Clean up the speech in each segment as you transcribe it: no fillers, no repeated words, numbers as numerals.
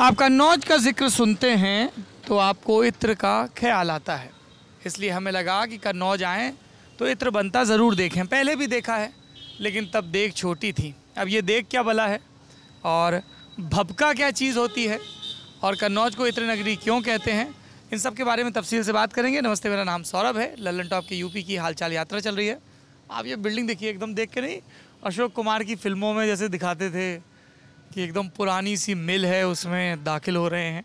आप कन्नौज का जिक्र सुनते हैं तो आपको इत्र का ख्याल आता है, इसलिए हमें लगा कि कन्नौज आएँ तो इत्र बनता ज़रूर देखें। पहले भी देखा है लेकिन तब देख छोटी थी, अब ये देख क्या भला है और भभका क्या चीज़ होती है और कन्नौज को इत्र नगरी क्यों कहते हैं, इन सब के बारे में तफसील से बात करेंगे। नमस्ते, मेरा नाम सौरभ है। लल्लन टॉप के यूपी की हालचाल यात्रा चल रही है। आप ये बिल्डिंग देखिए, एकदम देख के नहीं अशोक कुमार की फिल्मों में जैसे दिखाते थे कि एकदम पुरानी सी मिल है, उसमें दाखिल हो रहे हैं।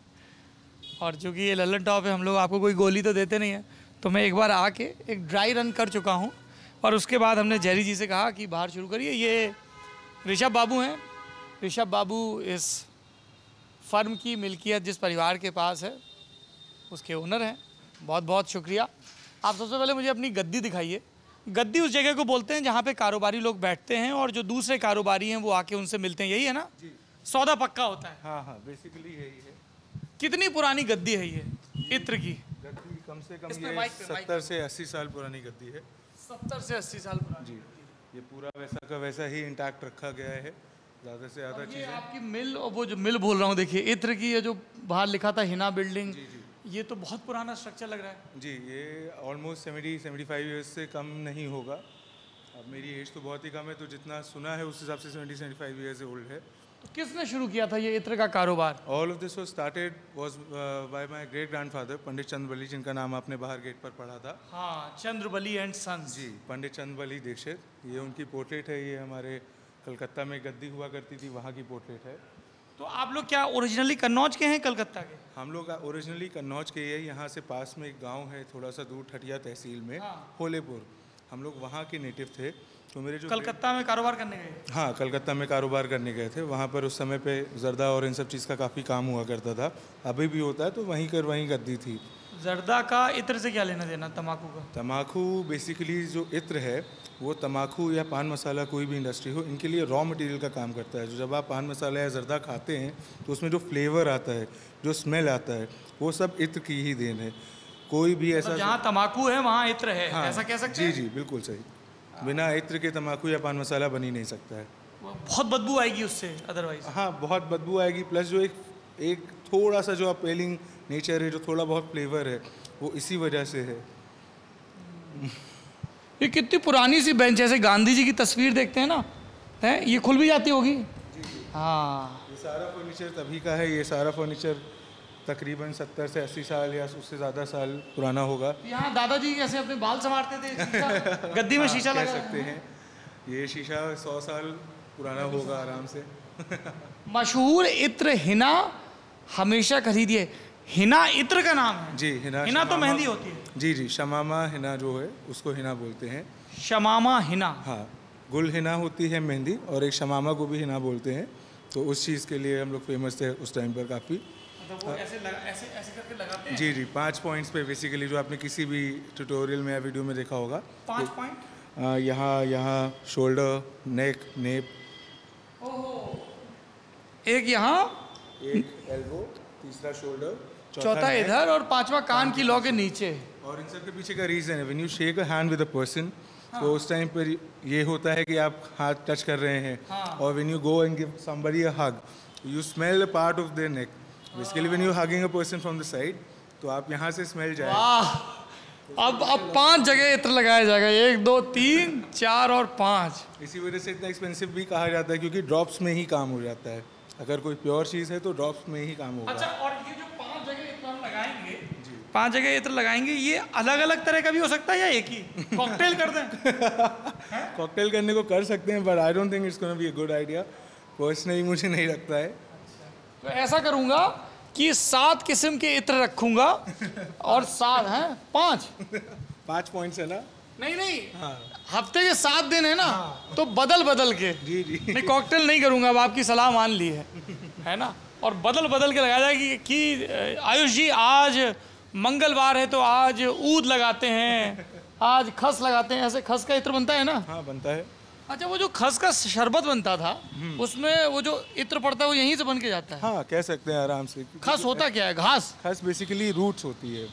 और चूँकि ये लल्लन टॉप है, हम लोग आपको कोई गोली तो देते नहीं है, तो मैं एक बार आके एक ड्राई रन कर चुका हूँ और उसके बाद हमने जेरी जी से कहा कि बाहर शुरू करिए। ये ऋषभ बाबू हैं। ऋषभ बाबू इस फर्म की मिल्कियत जिस परिवार के पास है उसके ओनर हैं। बहुत बहुत शुक्रिया। आप सबसे पहले मुझे अपनी गद्दी दिखाइए। गद्दी उस जगह को बोलते हैं जहाँ पे कारोबारी लोग बैठते हैं और जो दूसरे कारोबारी हैं वो आके उनसे मिलते हैं, यही है ना जी? सौदा पक्का होता है। हाँ हाँ, बेसिकली यही है। कितनी पुरानी गद्दी है ये इत्र की? गद्दी कम से कम ये 70 से 80 साल पुरानी गद्दी है। 70 से 80 साल पुरानी जी। ये पूरा वैसा का वैसा ही इंटैक्ट रखा गया है, ज़्यादा से ज़्यादा चीज़ें। आपकी मिल, और वो जो मिल बोल रहा हूँ देखिए इत्र की, ये जो बाहर लिखा था हिना बिल्डिंग, जी जी, ये तो बहुत पुराना स्ट्रक्चर लग रहा है जी। ये ऑलमोस्ट 70-75 ईयर्स से कम नहीं होगा। अब मेरी एज तो बहुत ही कम है, तो जितना सुना है उस हिसाब से 70-75 ईयर्स ओल्ड है। तो किसने शुरू किया था ये इत्र का कारोबार? All of this was by my great grandfather Pandit Chandrabali, जिनका नाम आपने बाहर गेट पर पढ़ा था। हाँ, चंद्रबली एंड सन्स। जी, पंडित चंद्रबली दीक्षित, ये उनकी पोर्ट्रेट है। ये हमारे कलकत्ता में गद्दी हुआ करती थी, वहाँ की पोर्ट्रेट है। तो आप लोग क्या ओरिजिनली कन्नौज के हैं, कलकत्ता के? हम लोग ओरिजिनली कन्नौज के है। यहाँ से पास में एक गांव है थोड़ा सा दूर, ठठिया तहसील में, होलेपुर। हम लोग वहाँ के नेटिव थे। तो मेरे जो कलकत्ता में कारोबार करने गए? हाँ, कलकत्ता में कारोबार करने गए थे। वहाँ पर उस समय पे जर्दा और इन सब चीज़ का काफ़ी काम हुआ करता था, अभी भी होता है। तो वहीं कर वहीं गद्दी थी। जर्दा का इत्र से क्या लेना देना, तम्बाकू का? तम्बाकू बेसिकली जो इत्र है वो तम्बाकू या पान मसाला, कोई भी इंडस्ट्री हो, इनके लिए रॉ मटेरियल का काम करता है। जो जब आप पान मसाला या जर्दा खाते हैं तो उसमें जो फ्लेवर आता है, जो स्मेल आता है, वो सब इत्र की ही देन है। कोई भी ऐसा जहाँ तम्बाकू है वहाँ इत्र है, हाँ, ऐसा कह सकते जी हैं? जी, बिल्कुल सही। बिना इत्र के तम्बाकू या पान मसाला बन ही नहीं सकता है। बहुत बदबू आएगी उससे अदरवाइज। हाँ, बहुत बदबू आएगी। प्लस जो एक थोड़ा सा जो अपीलिंग नेचर है, जो थोड़ा बहुत फ्लेवर है, वो इसी वजह से है। ये कितनी पुरानी सी बेंच, जैसे गांधी जी की तस्वीर देखते हैं ना, है ये खुल भी जाती होगी। हाँ, ये सारा फर्नीचर तभी का है। ये सारा फर्नीचर तकरीबन 70 से 80 साल या उससे ज़्यादा साल पुराना होगा। यहाँ दादाजी कैसे अपने बाल संवारते थे? गद्दी में शीशा लगा सकते हैं। ये शीशा 100 साल पुराना होगा आराम से। मशहूर इत्र हिना हमेशा खरीदिए। हिना इत्र का नाम है जी। हिना तो मेहंदी होती है। जी जी, शमामा हिना जो है उसको हिना बोलते हैं। शमामा हिना, हाँ। गुल हिना होती है मेहंदी, और एक शमामा को भी हिना बोलते हैं। तो उस चीज़ के लिए हम लोग फेमस थे उस टाइम पर काफ़ी। मतलब वो ऐसे करके लगाते हैं? जी जी, 5 पॉइंट्स पे बेसिकली, जो आपने किसी भी ट्यूटोरियल में या वीडियो में देखा होगा। 5 पॉइंट? यहाँ शोल्डर, नेक, नेप। ओहो, एक यहाँ, एक एल्बो, तीसरा शोल्डर, चौथा इधर और पांचवा कान की लौ के नीचे। और इन सब के पीछे का रीज़न है, when you shake a hand with a person, तो उस टाइम पर ये होता है कि आप हाथ टच कर रहे हैं। और when you go and give somebody a hug, you smell a part of their neck. Basically when you hugging a person from the side, तो आप यहाँ से स्मेल जाए। अब 5 जगह इत्र लगाया जाएगा, 1 2 3 4 और 5। इसी वजह से इतना एक्सपेंसिव भी कहा जाता है, क्योंकि ड्रॉप्स में ही काम हो जाता है। अगर कोई प्योर चीज़ है तो ड्रॉप्स में ही काम होगा। अच्छा, और ये जो 5 जगह इत्र हम लगाएंगे, 5 जगह इत्र लगाएंगे, ये अलग अलग तरह का भी हो सकता है या एक ही? कॉकटेल कर दें? कॉकटेल करने को कर सकते हैं, but I don't think it's gonna be a good idea. Personally मुझे नहीं लगता है। तो ऐसा करूँगा कि 7 किस्म के इत्र रखूँगा और 7 हैं 5 पॉइंट्स है ना? नहीं, हाँ। हफ्ते के 7 दिन है ना, तो बदल के। जी जी, नहीं, कॉकटेल नहीं करूँगा, अब आपकी सलाह मान ली है ना। और बदल के लगाया जाए कि आयुष जी आज मंगलवार है तो आज ऊद लगाते हैं, आज खस लगाते हैं, ऐसे खस का इत्र बनता है ना? हाँ, बनता है। अच्छा, वो जो खस का शरबत बनता था उसमें वो जो इत्र पड़ता है वो यहीं से बन के जाता है? हाँ, कह सकते हैं आराम से। खस होता क्या है? घास? खस बेसिकली रूट्स होती है,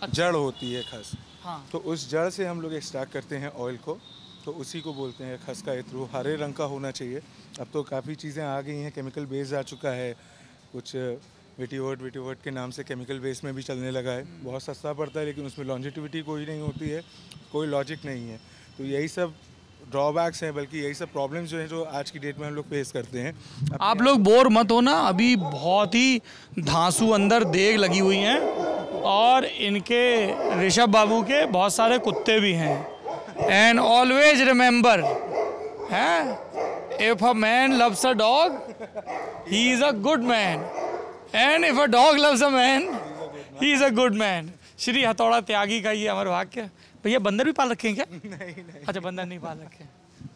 जड़ होती है खस। हाँ। तो उस जड़ से हम लोग एक्सट्रैक्ट करते हैं ऑयल को, तो उसी को बोलते हैं खस का इत्र। हरे रंग का होना चाहिए। अब तो काफ़ी चीज़ें आ गई हैं, केमिकल बेस्ड आ चुका है, कुछ विटीवर्ट के नाम से केमिकल बेस में भी चलने लगा है। बहुत सस्ता पड़ता है लेकिन उसमें लॉन्जिटिविटी कोई नहीं होती है, कोई लॉजिक नहीं है। तो यही सब ड्रॉबैक्स हैं, बल्कि यही सब प्रॉब्लम्स जो हैं जो आज की डेट में हम लोग फेस करते हैं। आप लोग बोर मत हो ना, अभी बहुत ही धांसू अंदर देग लगी हुई हैं और इनके ऋषभ बाबू के बहुत सारे कुत्ते भी हैं। And always remember, if a man loves a dog he is a good man, and if a dog loves a man he is a good man. Shri हथौड़ा त्यागी का ये अमर वाक्य। भैया बंदर भी पाल रखे हैं क्या? नहीं। अच्छा, बंदर नहीं पाल रखे हैं।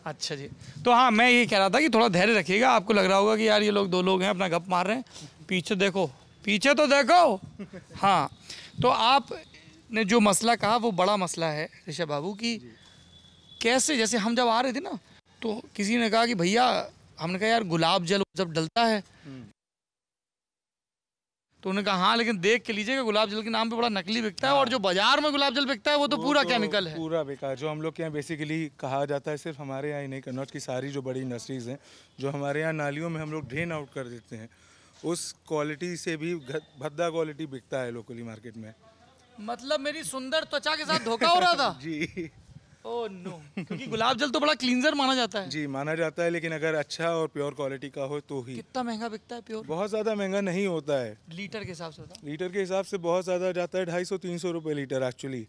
अच्छा जी। तो हाँ, मैं ये कह रहा था कि थोड़ा धैर्य रखिएगा। आपको लग रहा होगा कि यार ये लोग दो लोग हैं अपना गप मार रहे हैं, पीछे देखो, पीछे तो देखो। हाँ, तो आपने जो मसला कहा वो बड़ा मसला है ऋषभ बाबू की। कैसे, जैसे हम जब आ रहे थे ना तो किसी ने कहा कि भैया, हमने कहा यार गुलाब जल जब डलता है, तो उन्होंने कहा हाँ लेकिन देख के लीजिएगा, गुलाब जल के नाम पे बड़ा नकली बिकता है, और जो बाजार में गुलाब जल बिकता है वो तो पूरा केमिकल है, पूरा बेकार। जो हम लोग के यहाँ बेसिकली कहा जाता है, सिर्फ हमारे यहाँ ही नहीं, कन्नौज की सारी जो बड़ी इंडस्ट्रीज हैं, जो हमारे यहाँ नालियों में हम लोग ड्रेन आउट कर देते हैं, उस क्वालिटी से भी भद्दा क्वालिटी बिकता है लोकली मार्केट में। मतलब मेरी सुंदर त्वचा के साथ धोखा हो रहा था। जी। ओह नो, क्योंकि गुलाब जल तो बड़ा क्लींजर माना जाता है। जी, माना जाता है, लेकिन अगर अच्छा और प्योर क्वालिटी का हो तो ही। कितना महंगा बिकता है प्योर? बहुत ज़्यादा महंगा नहीं होता है। लीटर के हिसाब से होता है? लीटर के हिसाब से बहुत ज़्यादा जाता है, 250-300 रुपये लीटर एक्चुअली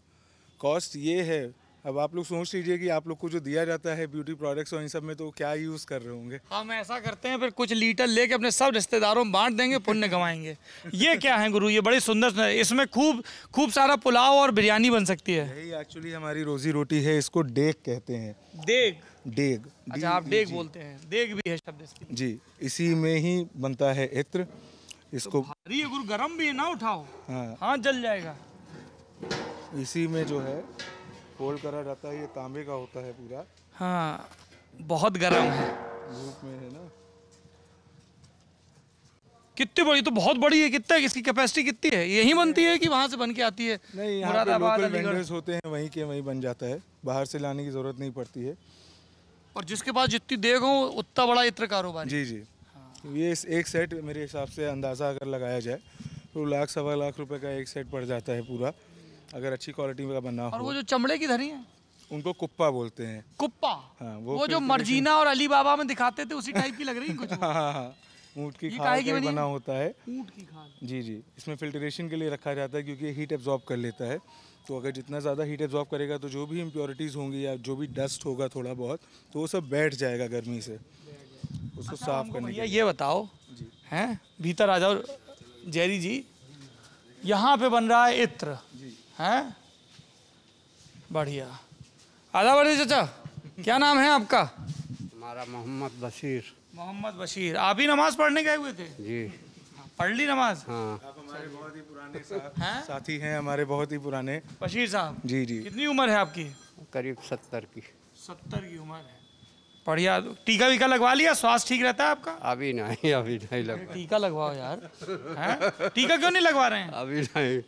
कॉस्ट ये है। अब आप लोग सोच लीजिए कि आप लोग को जो दिया जाता है ब्यूटी प्रोडक्ट्स और इन सब में, तो क्या यूज़ कर रहे होंगे। हम ऐसा करते हैं, फिर कुछ लीटर लेके अपने सब रिश्तेदारों में बांट देंगे, पुण्य कमाएंगे। ये क्या है गुरु, ये बड़ी सुंदर, इसमें खूब सारा पुलाव और बिरयानी बन सकती है। यही एक्चुअली हमारी रोजी रोटी है, इसको डेग कहते हैं। डेग? अच्छा, आप डेग जी। बोलते हैं, देग भी है शब्द इसकी। जी, इसी में ही बनता है इत्र। इसको भारी है गुरु, गरम भी है ना, उठाओ। हाँ, हाँ, जल जाएगा। इसी में जो है फोल्ड करा जाता है। ये तांबे का होता है पूरा। हाँ, बहुत गरम है, धूप में है ना। कितनी बड़ी, तो बहुत बड़ी है। कितना, इसकी कैपेसिटी कितनी है? यही बनती है कि वहाँ से बन के आती है? नहीं, यहाँ पे मुरादाबाद, लोकल अलीगढ़। वेंडर्स होते हैं, वहीं के वहीं बन जाता है, बाहर से लाने की ज़रूरत नहीं पड़ती है। और जिसके पास जितनी देग हो उतना बड़ा इत्र कारोबार। जी जी। ये एक सेट मेरे हिसाब से अंदाज़ा अगर लगाया जाए तो 1,00,000-1.25 लाख रुपए का एक सेट पड़ जाता है पूरा, अगर अच्छी क्वालिटी का बना और हो। वो जो चमड़े की धरी है, उनको कुप्पा बोलते हैं। कुप्पा? हाँ, वो जो मर्जीना और अली बाबा में दिखाते थे उसी टाइप की लग रही है कुछ। हाँ, ऊँट की ये खाल काहे की का बनी है? बना होता है। ऊँट की खाल? जी जी। इसमें फिल्ट्रेशन के लिए रखा जाता है क्योंकि हीट एब्जॉर्ब कर लेता है। तो अगर जितना ज़्यादा हीट एब्जॉर्ब करेगा तो जो भी इम्प्योरिटीज़ होंगी या जो भी डस्ट होगा थोड़ा बहुत, तो वो सब बैठ जाएगा गर्मी से, उसको साफ करने भैया के ये बताओ, जी। हैं, भीतर आ जाओ जैरी जी, यहाँ पे बन रहा है इत्र, हैं? बढ़िया। आधा बढ़िया चाचा, क्या नाम है आपका? हमारा मोहम्मद बशीर। मोहम्मद बशीर। आप ही नमाज पढ़ने गए हुए थे? जी पढ़ ली नमाज? हाँ। आप हमारे बहुत ही पुराने हैं? साथी हैं, हमारे बहुत ही पुराने। बशीर साहब, जी जी। कितनी उम्र है आपकी? करीब 70 की। 70 की उम्र है। बढ़िया। टीका वीका लगवा लिया? स्वास्थ्य ठीक रहता है आपका? अभी नहीं लगवा। टीका लगवाओ यार। हैं? टीका क्यों नहीं लगवा रहे हैं? अभी नहीं,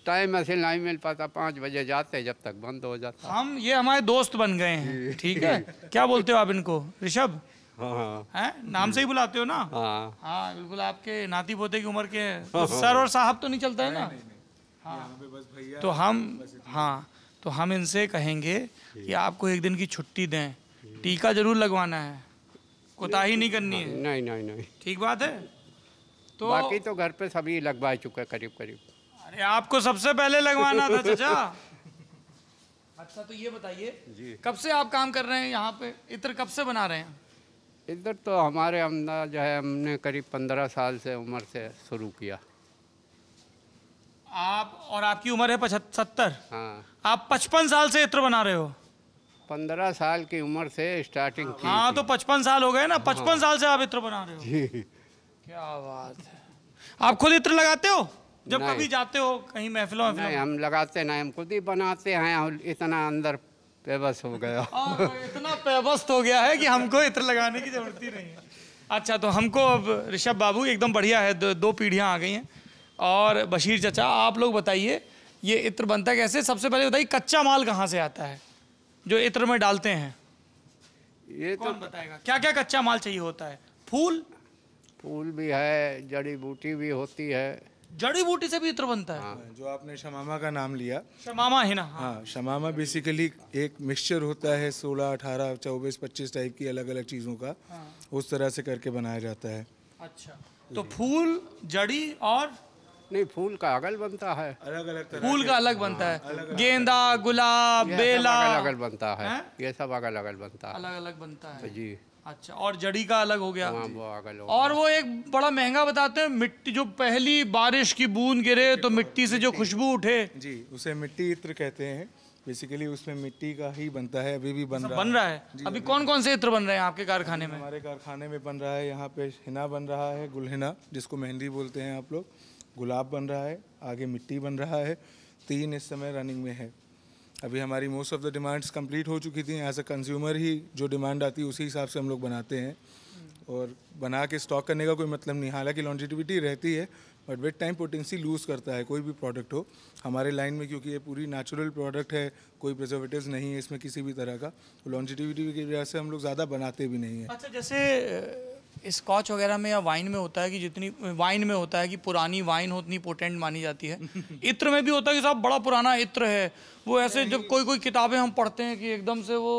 टाइम ऐसे नहीं मिल पाता, 5 बजे जाते जब तक बंद हो जाता। हम, ये हमारे दोस्त बन गए हैं, ठीक है? क्या बोलते हो आप इनको? ऋषभ? हाँ हैं? नाम से ही बुलाते हो ना? हाँ। हाँ बिल्कुल, आपके नाती पोते की उम्र के हैं। तो सर और साहब तो नहीं चलता है ना? हाँ, तो हम इनसे कहेंगे कि आपको एक दिन की छुट्टी दें, टीका जरूर लगवाना है, कोताही नहीं करनी है। नहीं। ठीक बात है? तो बाकी तो घर पे सभी लगवा चुके करीब। अरे आपको सबसे पहले लगवाना था चाचा। अच्छा, तो ये बताइए, कब से आप काम कर रहे हैं यहाँ पे? इत्र कब से बना रहे हैं? इधर तो हमारे अंदर जो है, हमने करीब 15 साल से उम्र से शुरू किया। आप, और आपकी उम्र है 75? हाँ। आप 55 साल से इत्र बना रहे हो? 15 साल की उम्र से स्टार्टिंग की। हाँ, तो 55 साल हो गए ना, 55 साल से आप इत्र बना रहे हो। जी। क्या बात है। आप खुद इत्र लगाते हो जब नहीं। कभी जाते हो कहीं महफिलों में? नहीं, हम लगाते नहीं, हम खुद ही बनाते हैं। इतना अंदर पेबस हो गया। इतना पेबस्त हो गया है कि हमको इत्र लगाने की जरूरत ही नहीं है। अच्छा, तो हमको अब ऋषभ बाबू एकदम बढ़िया है, दो पीढ़ियाँ आ गई हैं। और बशीर चाचा, आप लोग बताइए, ये इत्र बनता है कैसे? सबसे पहले बताइए, कच्चा माल कहाँ से आता है जो इत्र में डालते हैं? ये तो कौन बताएगा? क्या क्या कच्चा माल चाहिए होता है? फूल? फूल भी है, जड़ी बूटी भी होती है। जड़ी बूटी से भी इत्र बनता है? जो आपने शमामा का नाम लिया, शमामा है ना? हाँ, शमामा बेसिकली एक मिक्सचर होता है 16, 18, 24, 25 टाइप की अलग अलग चीज़ों का, उस तरह से करके बनाया जाता है। अच्छा, तो फूल, जड़ी और नहीं, फूल का अगल बनता है, अलग अलग तरह फूल का अलग बनता है। गेंदा, गुलाब, ये बेला सब अगल अगल बनता है। हैं? ये सब अगल अगल बनता है अलग अलग बनता है। जी। अच्छा, और जड़ी का अलग हो गया। हाँ, वो अगल हो और वो एक बड़ा महंगा बताते हैं, मिट्टी, जो पहली बारिश की बूंद गिरे तो मिट्टी से जो खुशबू उठे, जी, उसे मिट्टी इत्र कहते हैं। बेसिकली उसमें मिट्टी का ही बनता है, अभी भी बन रहा है। अभी कौन कौन से इत्र बन रहे हैं आपके कारखाने में? हमारे कारखाने में बन रहा है, यहाँ पे हिना बन रहा है, गुलहिना जिसको मेहंदी बोलते हैं आप लोग, गुलाब बन रहा है, आगे मिट्टी बन रहा है। 3 इस समय रनिंग में है। अभी हमारी most of the demands complete हो चुकी थी। एज अ कंज्यूमर ही जो डिमांड आती है उसी हिसाब से हम लोग बनाते हैं, और बना के स्टॉक करने का कोई मतलब नहीं। हालांकि लॉन्जिटिविटी रहती है, but with time potency lose करता है कोई भी प्रोडक्ट हो हमारे लाइन में, क्योंकि ये पूरी नेचुरल प्रोडक्ट है, कोई प्रिजर्वेटिव्स नहीं है इसमें किसी भी तरह का। तो लॉन्जिटिविटी की वजह से हम लोग ज़्यादा बनाते भी नहीं हैं। अच्छा, जैसे स्कॉच वगैरह में या वाइन में होता है कि जितनी वाइन में होता है कि पुरानी वाइन हो उतनी पोटेंट मानी जाती है। इत्र में भी होता है कि साहब बड़ा पुराना इत्र है, वो ऐसे जब कोई किताबें हम पढ़ते हैं कि एकदम से वो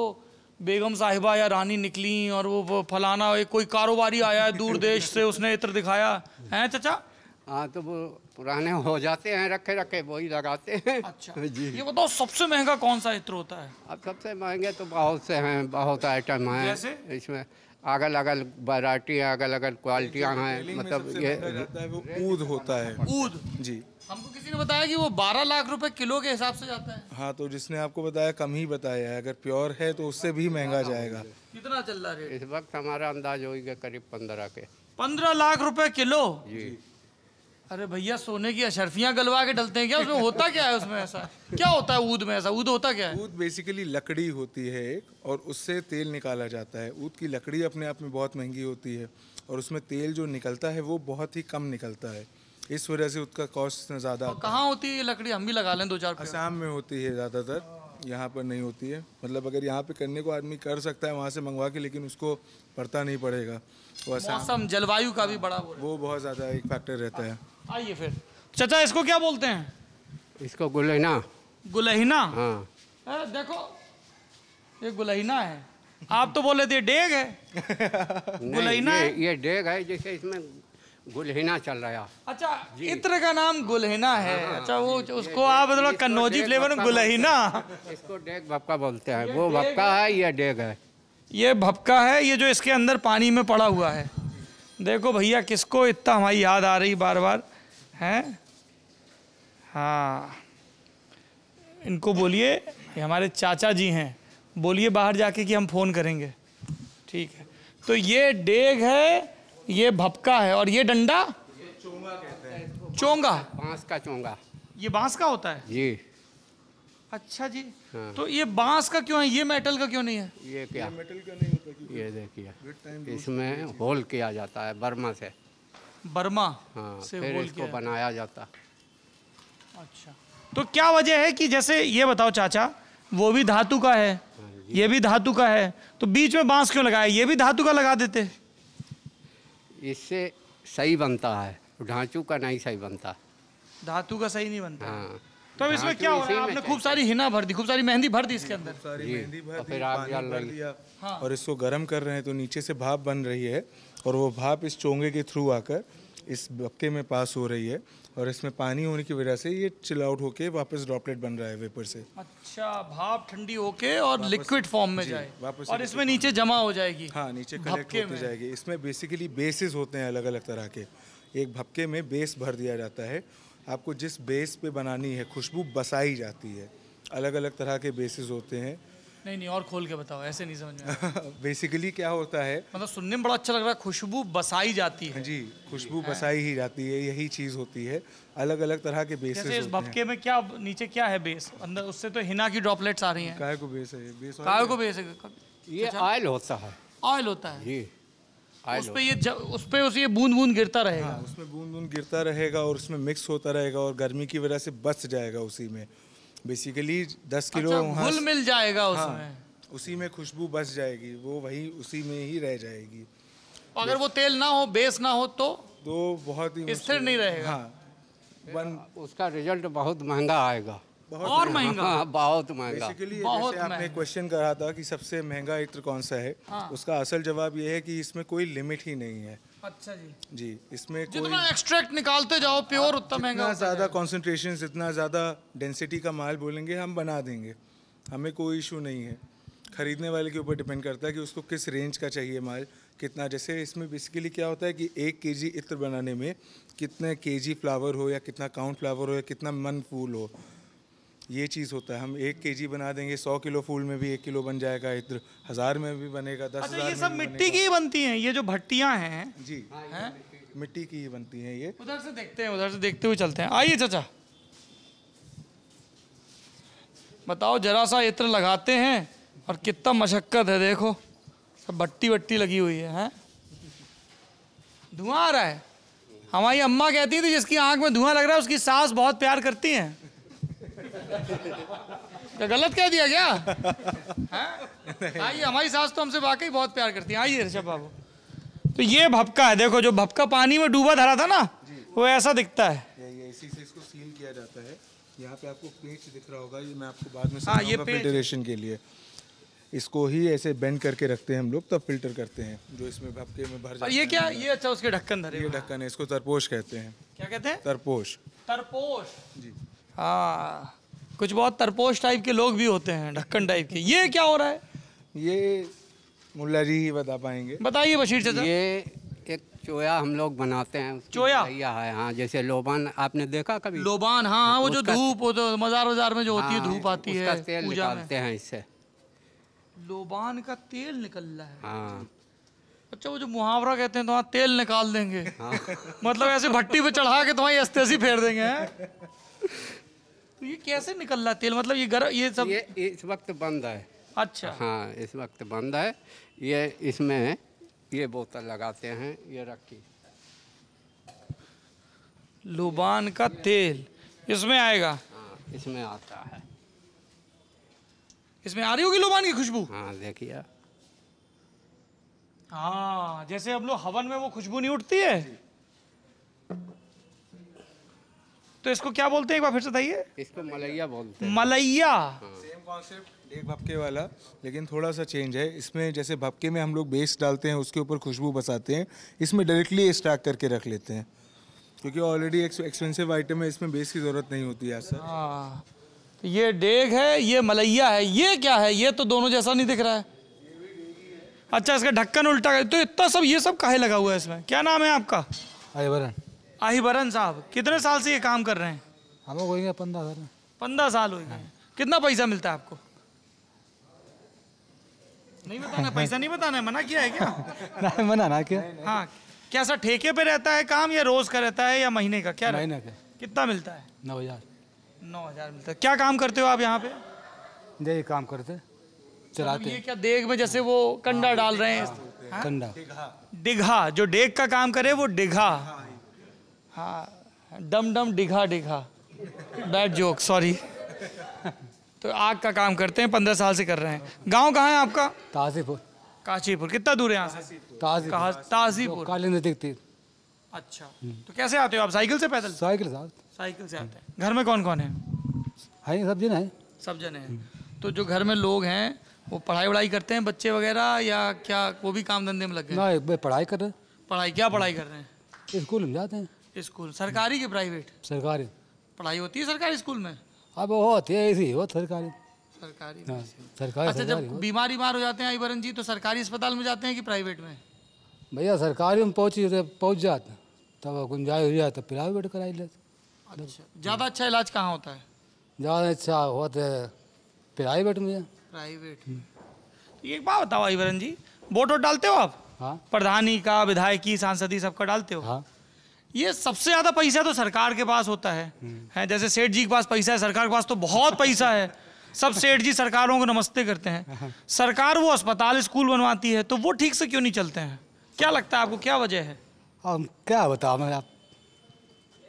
बेगम साहिबा या रानी निकली और वो फलाना एक कोई कारोबारी आया है दूर देश से, उसने इत्र दिखाया है। चाचा, हाँ, तो वो पुराने हो जाते हैं, रखे रखे वही लगाते हैं। अच्छा जी। ये बताओ सबसे महंगा कौन सा इत्र होता है? अब सबसे महंगे तो बहुत से हैं, बहुत आइटम हैं। जैसे? इसमें अलग अलग वैरायटी है, अलग अलग क्वालिटियाँ हैं। मतलब ये जाता है वो ऊद होता है। ऊद? जी, हमको किसी ने बताया कि वो 12 लाख रुपए किलो के हिसाब से जाता है। हाँ, तो जिसने आपको बताया कम ही बताया है। अगर प्योर है तो उससे भी महंगा जाएगा। कितना चल रहा है रेट? इस वक्त हमारा अंदाज होगा करीब 15 के। 15 लाख रुपए किलो? जी। अरे भैया, सोने की अशर्फियां गलवा के डलते हैं क्या? उसमें होता क्या है? उसमें ऐसा क्या होता है ऊद में? ऐसा ऊद होता क्या है? ऊद बेसिकली लकड़ी होती है एक, और उससे तेल निकाला जाता है। ऊद की लकड़ी अपने आप में बहुत महंगी होती है, और उसमें तेल जो निकलता है वो बहुत ही कम निकलता है। इस वजह से उसका कॉस्ट इतना ज़्यादा आता है। कहाँ होती है ये लकड़ी? हम भी लगा लें 2-4 पेड़। असम में होती है ज़्यादातर, यहाँ पर नहीं होती है। मतलब अगर यहाँ पे करने को आदमी कर सकता है वहाँ से मंगवा के, लेकिन उसको पड़ता नहीं पड़ेगा। वो असम, मौसम, जलवायु का भी बड़ा वो बहुत ज़्यादा एक फैक्टर रहता है। आइए फिर चाचा, इसको क्या बोलते हैं? इसको गुलेना। गुलहिना? हाँ, देखो ये गुलहिना है, आप तो बोले थे डेग है। गुलहिना है? ये डेग है, जैसे इसमें गुलहिना चल रहा है। अच्छा, इत्र का नाम गुलहिना है। अच्छा, वो उसको आप मतलब कन्नौजी फ्लेवर में गुलहिना। इसको डेग भपका बोलते हैं। वो भपका है, ये डेग है। ये भपका है, ये जो इसके अंदर पानी में पड़ा हुआ है। देखो भैया, किसको इतना हमारी याद आ रही बार बार हैं। हाँ, इनको बोलिए, ये हमारे चाचा जी हैं, बोलिए बाहर जाके कि हम फ़ोन करेंगे। ठीक है, तो ये डेग है, ये भपका है, और ये डंडा चोंगा कहते हैं। चोंगा? बांस का चोंगा। ये बांस का होता है? जी। अच्छा जी। हाँ। तो ये बांस का क्यों है, ये मेटल का क्यों नहीं है? ये क्या? मेटल का नहीं होता, क्योंकि ये देखिए, इसमें होल किया जाता है बर्मा से। बर्मा हाँ, से फिर होल इसको किया है। बनाया जाता। अच्छा, तो क्या वजह है कि जैसे ये बताओ चाचा, वो भी धातु का है, ये भी धातु का है, तो बीच में बांस क्यों लगाया? ये भी धातु का लगा देते। इससे सही बनता है, ढांचू का नहीं सही बनता। धातु का सही नहीं बनता। हाँ, तो अब इसमें धातु क्या हो रहा इसी है? में आपने खूब सारी हिना भर दी, खूब सारी मेहंदी भर दी इसके अंदर। सारी जी, मेहंदी भर और दी, फिर आग पानी जल भर रही। दिया, हाँ। और इसको गर्म कर रहे हैं। तो नीचे से भाप बन रही है, और वो भाप इस चोंगे के थ्रू आकर इस भपके में पास हो रही है, और इसमें पानी होने की वजह से ये चिल आउट होके वापस ड्रॉपलेट बन रहा है वेपर से। अच्छा, भाप ठंडी होके और लिक्विड फॉर्म में जाए, वापस और इसमें नीचे जमा हो जाएगी। हाँ, नीचे कलेक्ट भपके होती में। जाएगी। इसमें बेसिकली बेसिस होते हैं अलग अलग तरह के। एक भपके में बेस भर दिया जाता है। आपको जिस बेस पे बनानी है खुशबू बसाई जाती है। अलग अलग तरह के बेसिस होते हैं। नहीं नहीं, और खोल के बताओ, ऐसे नहीं समझ में आया। बेसिकली क्या होता है, मतलब सुनने में बड़ा अच्छा लग रहा है, खुशबू बसाई जाती है। जी, खुशबू बसाई ही जाती है, यही चीज़ होती है। अलग अलग तरह के बेसिस जैसे इस होते हैं। भपके में क्या नीचे क्या है बेस, अंदर उससे तो हिना की ड्रॉपलेट्स आ रही हैं। काय को बेस है? बेस काय को बेस है? ये ऑयल होता है। ऑयल होता है। जी, ऑयल उस पे ये ये बूंद बूंद गिरता रहेगा। हाँ, उसमें बूंद बूंद गिरता रहेगा, और उसमें मिक्स होता रहेगा, और गर्मी की वजह से बच जाएगा उसी में। बेसिकली 10 किलो अच्छा, वहाँ घुल मिल जाएगा हाँ, उसमें। उसी में खुशबू बच जाएगी, वो वही उसी में ही रह जाएगी। अगर वो तेल ना हो, बेस ना हो तो बहुत ही स्थिर नहीं रहेगा। हाँ, उसका रिजल्ट बहुत महंगा आएगा। और महंगा। हाँ, बहुत महंगा। बेसिकली बहुत जैसे आपने क्वेश्चन करा था कि सबसे महंगा इत्र कौन सा है, उसका असल जवाब ये है कि इसमें कोई लिमिट ही नहीं है अच्छा जी, इसमें कोई जितना एक्सट्रैक्ट निकालते जाओ प्योर उतना महंगा जितना होता ज़्यादा कॉन्सेंट्रेशन, जितना ज़्यादा डेंसिटी का माल बोलेंगे हम बना देंगे, हमें कोई इशू नहीं है। खरीदने वाले के ऊपर डिपेंड करता है कि उसको किस रेंज का चाहिए माल, कितना। जैसे इसमें बेसिकली क्या होता है कि 1 केजी इत्र बनाने में कितने केजी फ्लावर हो, या कितना काउंट फ्लावर हो, या कितना मन फूल हो, ये चीज़ होता है। हम 1 केजी बना देंगे, 100 किलो फूल में भी 1 किलो बन जाएगा इत्र, 1000 में भी बनेगा, 10,000 अच्छा, ये में सब भी मिट्टी की ही बनती हैं, ये जो भट्टियां हैं बनेगा। जी, हैं? मिट्टी की ही बनती हैं ये। उधर से देखते हैं, उधर से देखते हुए चलते हैं। आइए चाचा, बताओ जरा सा इत्र लगाते हैं और कितना मशक्कत है। देखो सब भट्टी वट्टी लगी हुई है, धुआं आ रहा है। हमारी अम्मा कहती थी जिसकी आंख में धुआं लग रहा है उसकी सास बहुत प्यार करती हैं। क्या गलत कह दिया क्या? आइए, हमारी सास तो हमसे वाकई बहुत प्यार करती है। आइए ऋषभ बाबू, तो ये भपका है। देखो जो भपका पानी में डूबा धरा था ना, वो ऐसा दिखता है। ये इसी से इसको सील किया जाता है। यहाँ पे आपको पेंच दिख रहा होगा, ये मैं आपको बाद में हाँ, ये समझाऊंगा फिल्टरेशन के लिए। इसको ही ऐसे बेंड करके रखते हैं हम लोग, तब फिल्टर करते हैं जो इसमें भपके में भर जाता और है। ये क्या, ये अच्छा उसके ढक्कन धरे ये हुए हैं। ढक्कन है, इसको तरपोश कहते हैं। क्या कहते हैं? तरपोश। तरपोश। जी, हाँ, कुछ बहुत तरपोश टाइप के लोग भी होते हैं, ढक्कन टाइप के। ये क्या हो रहा है? ये मुल्ला जी ही बता पाएंगे। बताइए बशीर चाचा। ये एक चोया हम लोग बनाते हैं। उसकी चोया? मलैया है, हाँ, जैसे लोबान आपने देखा कभी? लोबान, हाँ हाँ, वो जो उसका- धूप, वो तो मजार वजार में जो होती है, हाँ, धूप आती उसका है तेल पूजा में। निकालते हैं इससे। लोबान का तेल निकल रहा है। हाँ, अच्छा, वो जो मुहावरा कहते हैं तो वहाँ तेल निकाल देंगे। मतलब ऐसे भट्टी पे चढ़ा के तुम्हारी अस्तेसी फेर देंगे, हैं? तो ये कैसे निकल रहा है तेल? मतलब ये सब ये इस वक्त बंद है। अच्छा, हाँ, इस वक्त बंद है। ये इसमें ये बोतल लगाते हैं, ये रखी। लोबान का तेल इसमें आएगा। हाँ, इसमें आता है। इसमें आ रही होगी लोबान की खुशबू। हाँ, देखिए। हाँ, जैसे हम लोग हवन में वो खुशबू नहीं उठती है, तो इसको क्या बोलते हैं एक बार फिर से बताइए? इसको मलैया बोलते हैं। मलैया। सेम कॉन्सेप्ट, एक भपके वाला, लेकिन थोड़ा सा चेंज है। इसमें जैसे भपके में हम लोग बेस डालते हैं, उसके ऊपर खुशबू बसाते हैं, इसमें डायरेक्टली एक्सट्रैक्ट करके रख लेते हैं, क्योंकि ऑलरेडी एक्सपेंसिव आइटम है, इसमें बेस की ज़रूरत नहीं होती है सर। हाँ, तो ये डेग है, ये मलैया है। ये क्या है? ये तो दोनों जैसा नहीं दिख रहा है। अच्छा, इसका ढक्कन उल्टा है। तो इतना सब, ये सब काहे लगा हुआ है इसमें? क्या नाम है आपका? आहिबरन। आहिबरन साहब, कितने साल से ये काम कर रहे हैं? हम लोग होंगे 15 साल। 15 साल हो गए। कितना पैसा मिलता है आपको? नहीं बताना, पैसा नहीं बताना है, मना किया है क्या? नहीं मना ना क्या? हाँ, क्या सर ठेके पे रहता है काम, या रोज का रहता है, या महीने का? क्या महीने का। कितना मिलता है? 9,000। 9,000 मिलता है। क्या काम करते हो आप यहाँ पे? यही काम करते चलाते ये क्या देग में जैसे वो कंडा डाल रहे हैं? हाँ? कंडा। डिघा, जो डेग का काम करे वो डिघा। हाँ, डम डम Digha Digha, bad joke, sorry. तो आग का काम करते हैं, 15 साल से कर रहे हैं। गांव कहाँ है आपका? तासीपुर। काशीपुर। कितना दूर है यहाँ से? तासीपुर। तासीपुर। काली नदी दिखती। अच्छा, तो कैसे आते हो आप? साइकिल से, पैदल? साइकिल साथ साइकिल से आते हैं। घर में कौन कौन है? है, सब जन है। सब जने हैं। तो जो घर में लोग हैं वो पढ़ाई वढ़ाई करते हैं, बच्चे वगैरह, या क्या वो भी काम धंधे में लग गए? ना एक पढ़ाई कर रहे, पढ़ाई, क्या पढ़ाई कर रहे हैं? स्कूल में जाते हैं। स्कूल सरकारी कि प्राइवेट? सरकारी। पढ़ाई होती है सरकारी स्कूल में? अब होती है ऐसी हो सरकारी। सरकारी। हाँ, सरकारी अच्छा, सरकारी जब हो। बीमार हो जाते हैं आईबरन जी, तो सरकारी अस्पताल में जाते हैं कि प्राइवेट में? भैया सरकारी में पहुँच जाते तब गुंजाइश हो जाए तो प्राइवेट कराई लेते। अच्छा, ज़्यादा अच्छा इलाज कहाँ होता है? ज़्यादा अच्छा होता है प्राइवेट में। प्राइवेट में। तो एक बात बताओ आईबरन जी, वोट वोट डालते हो आप? हाँ प्रधानी का, विधायकी, सांसदी, सबका डालते हो? हाँ। ये सबसे ज्यादा पैसा तो सरकार के पास होता है जैसे सेठ जी के पास पैसा है, सरकार के पास तो बहुत पैसा है। सब सेठ जी सरकारों को नमस्ते करते हैं। सरकार वो अस्पताल, स्कूल बनवाती है, तो वो ठीक से क्यों नहीं चलते हैं? क्या लगता है आपको, क्या वजह है? अब क्या बताओ मैं आप।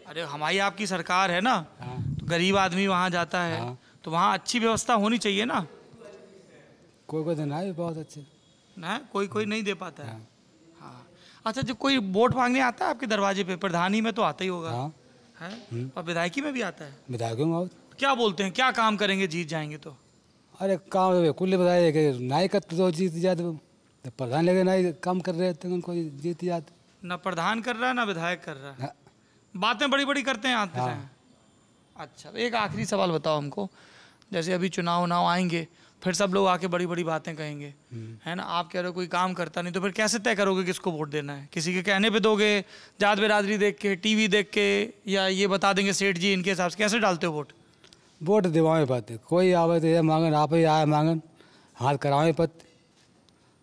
अरे हमारी आपकी सरकार है ना, हाँ। तो गरीब आदमी वहाँ जाता है, हाँ। तो वहाँ अच्छी व्यवस्था होनी चाहिए ना। कोई दिन आए बहुत अच्छे। ना कोई कोई नहीं दे पाता है। हाँ, अच्छा, जब कोई वोट मांगने आता है आपके दरवाजे पे, प्रधानी में तो आता ही होगा, हाँ है? और विधायकी में भी आता है? विधायकों में आओ। क्या बोलते हैं, क्या काम करेंगे जीत जाएंगे तो? अरे काम कुल बताए कि नाई का तो जीत जाते वो, तो प्रधान लेके नाई काम कर रहे थे उनको जीत जाते। ना प्रधान कर रहा है ना विधायक कर रहा है, हाँ। बातें बड़ी बड़ी करते हैं आते हैं। अच्छा, एक आखिरी सवाल बताओ हमको, जैसे अभी चुनाव आएंगे, फिर सब लोग आके बड़ी बड़ी बातें कहेंगे, है ना? आप कह रहे हो कोई काम करता नहीं, तो फिर कैसे तय करोगे किसको वोट देना है? किसी के कहने पे दोगे, जात बिरादरी देख के, टीवी देख के, या ये बता देंगे सेठ जी इनके हिसाब से? कैसे डालते हो वोट? वोट दिवाएँ पाते, कोई आवे तो ये मांगन, आप ही आए मांगन, हाथ करावे पत,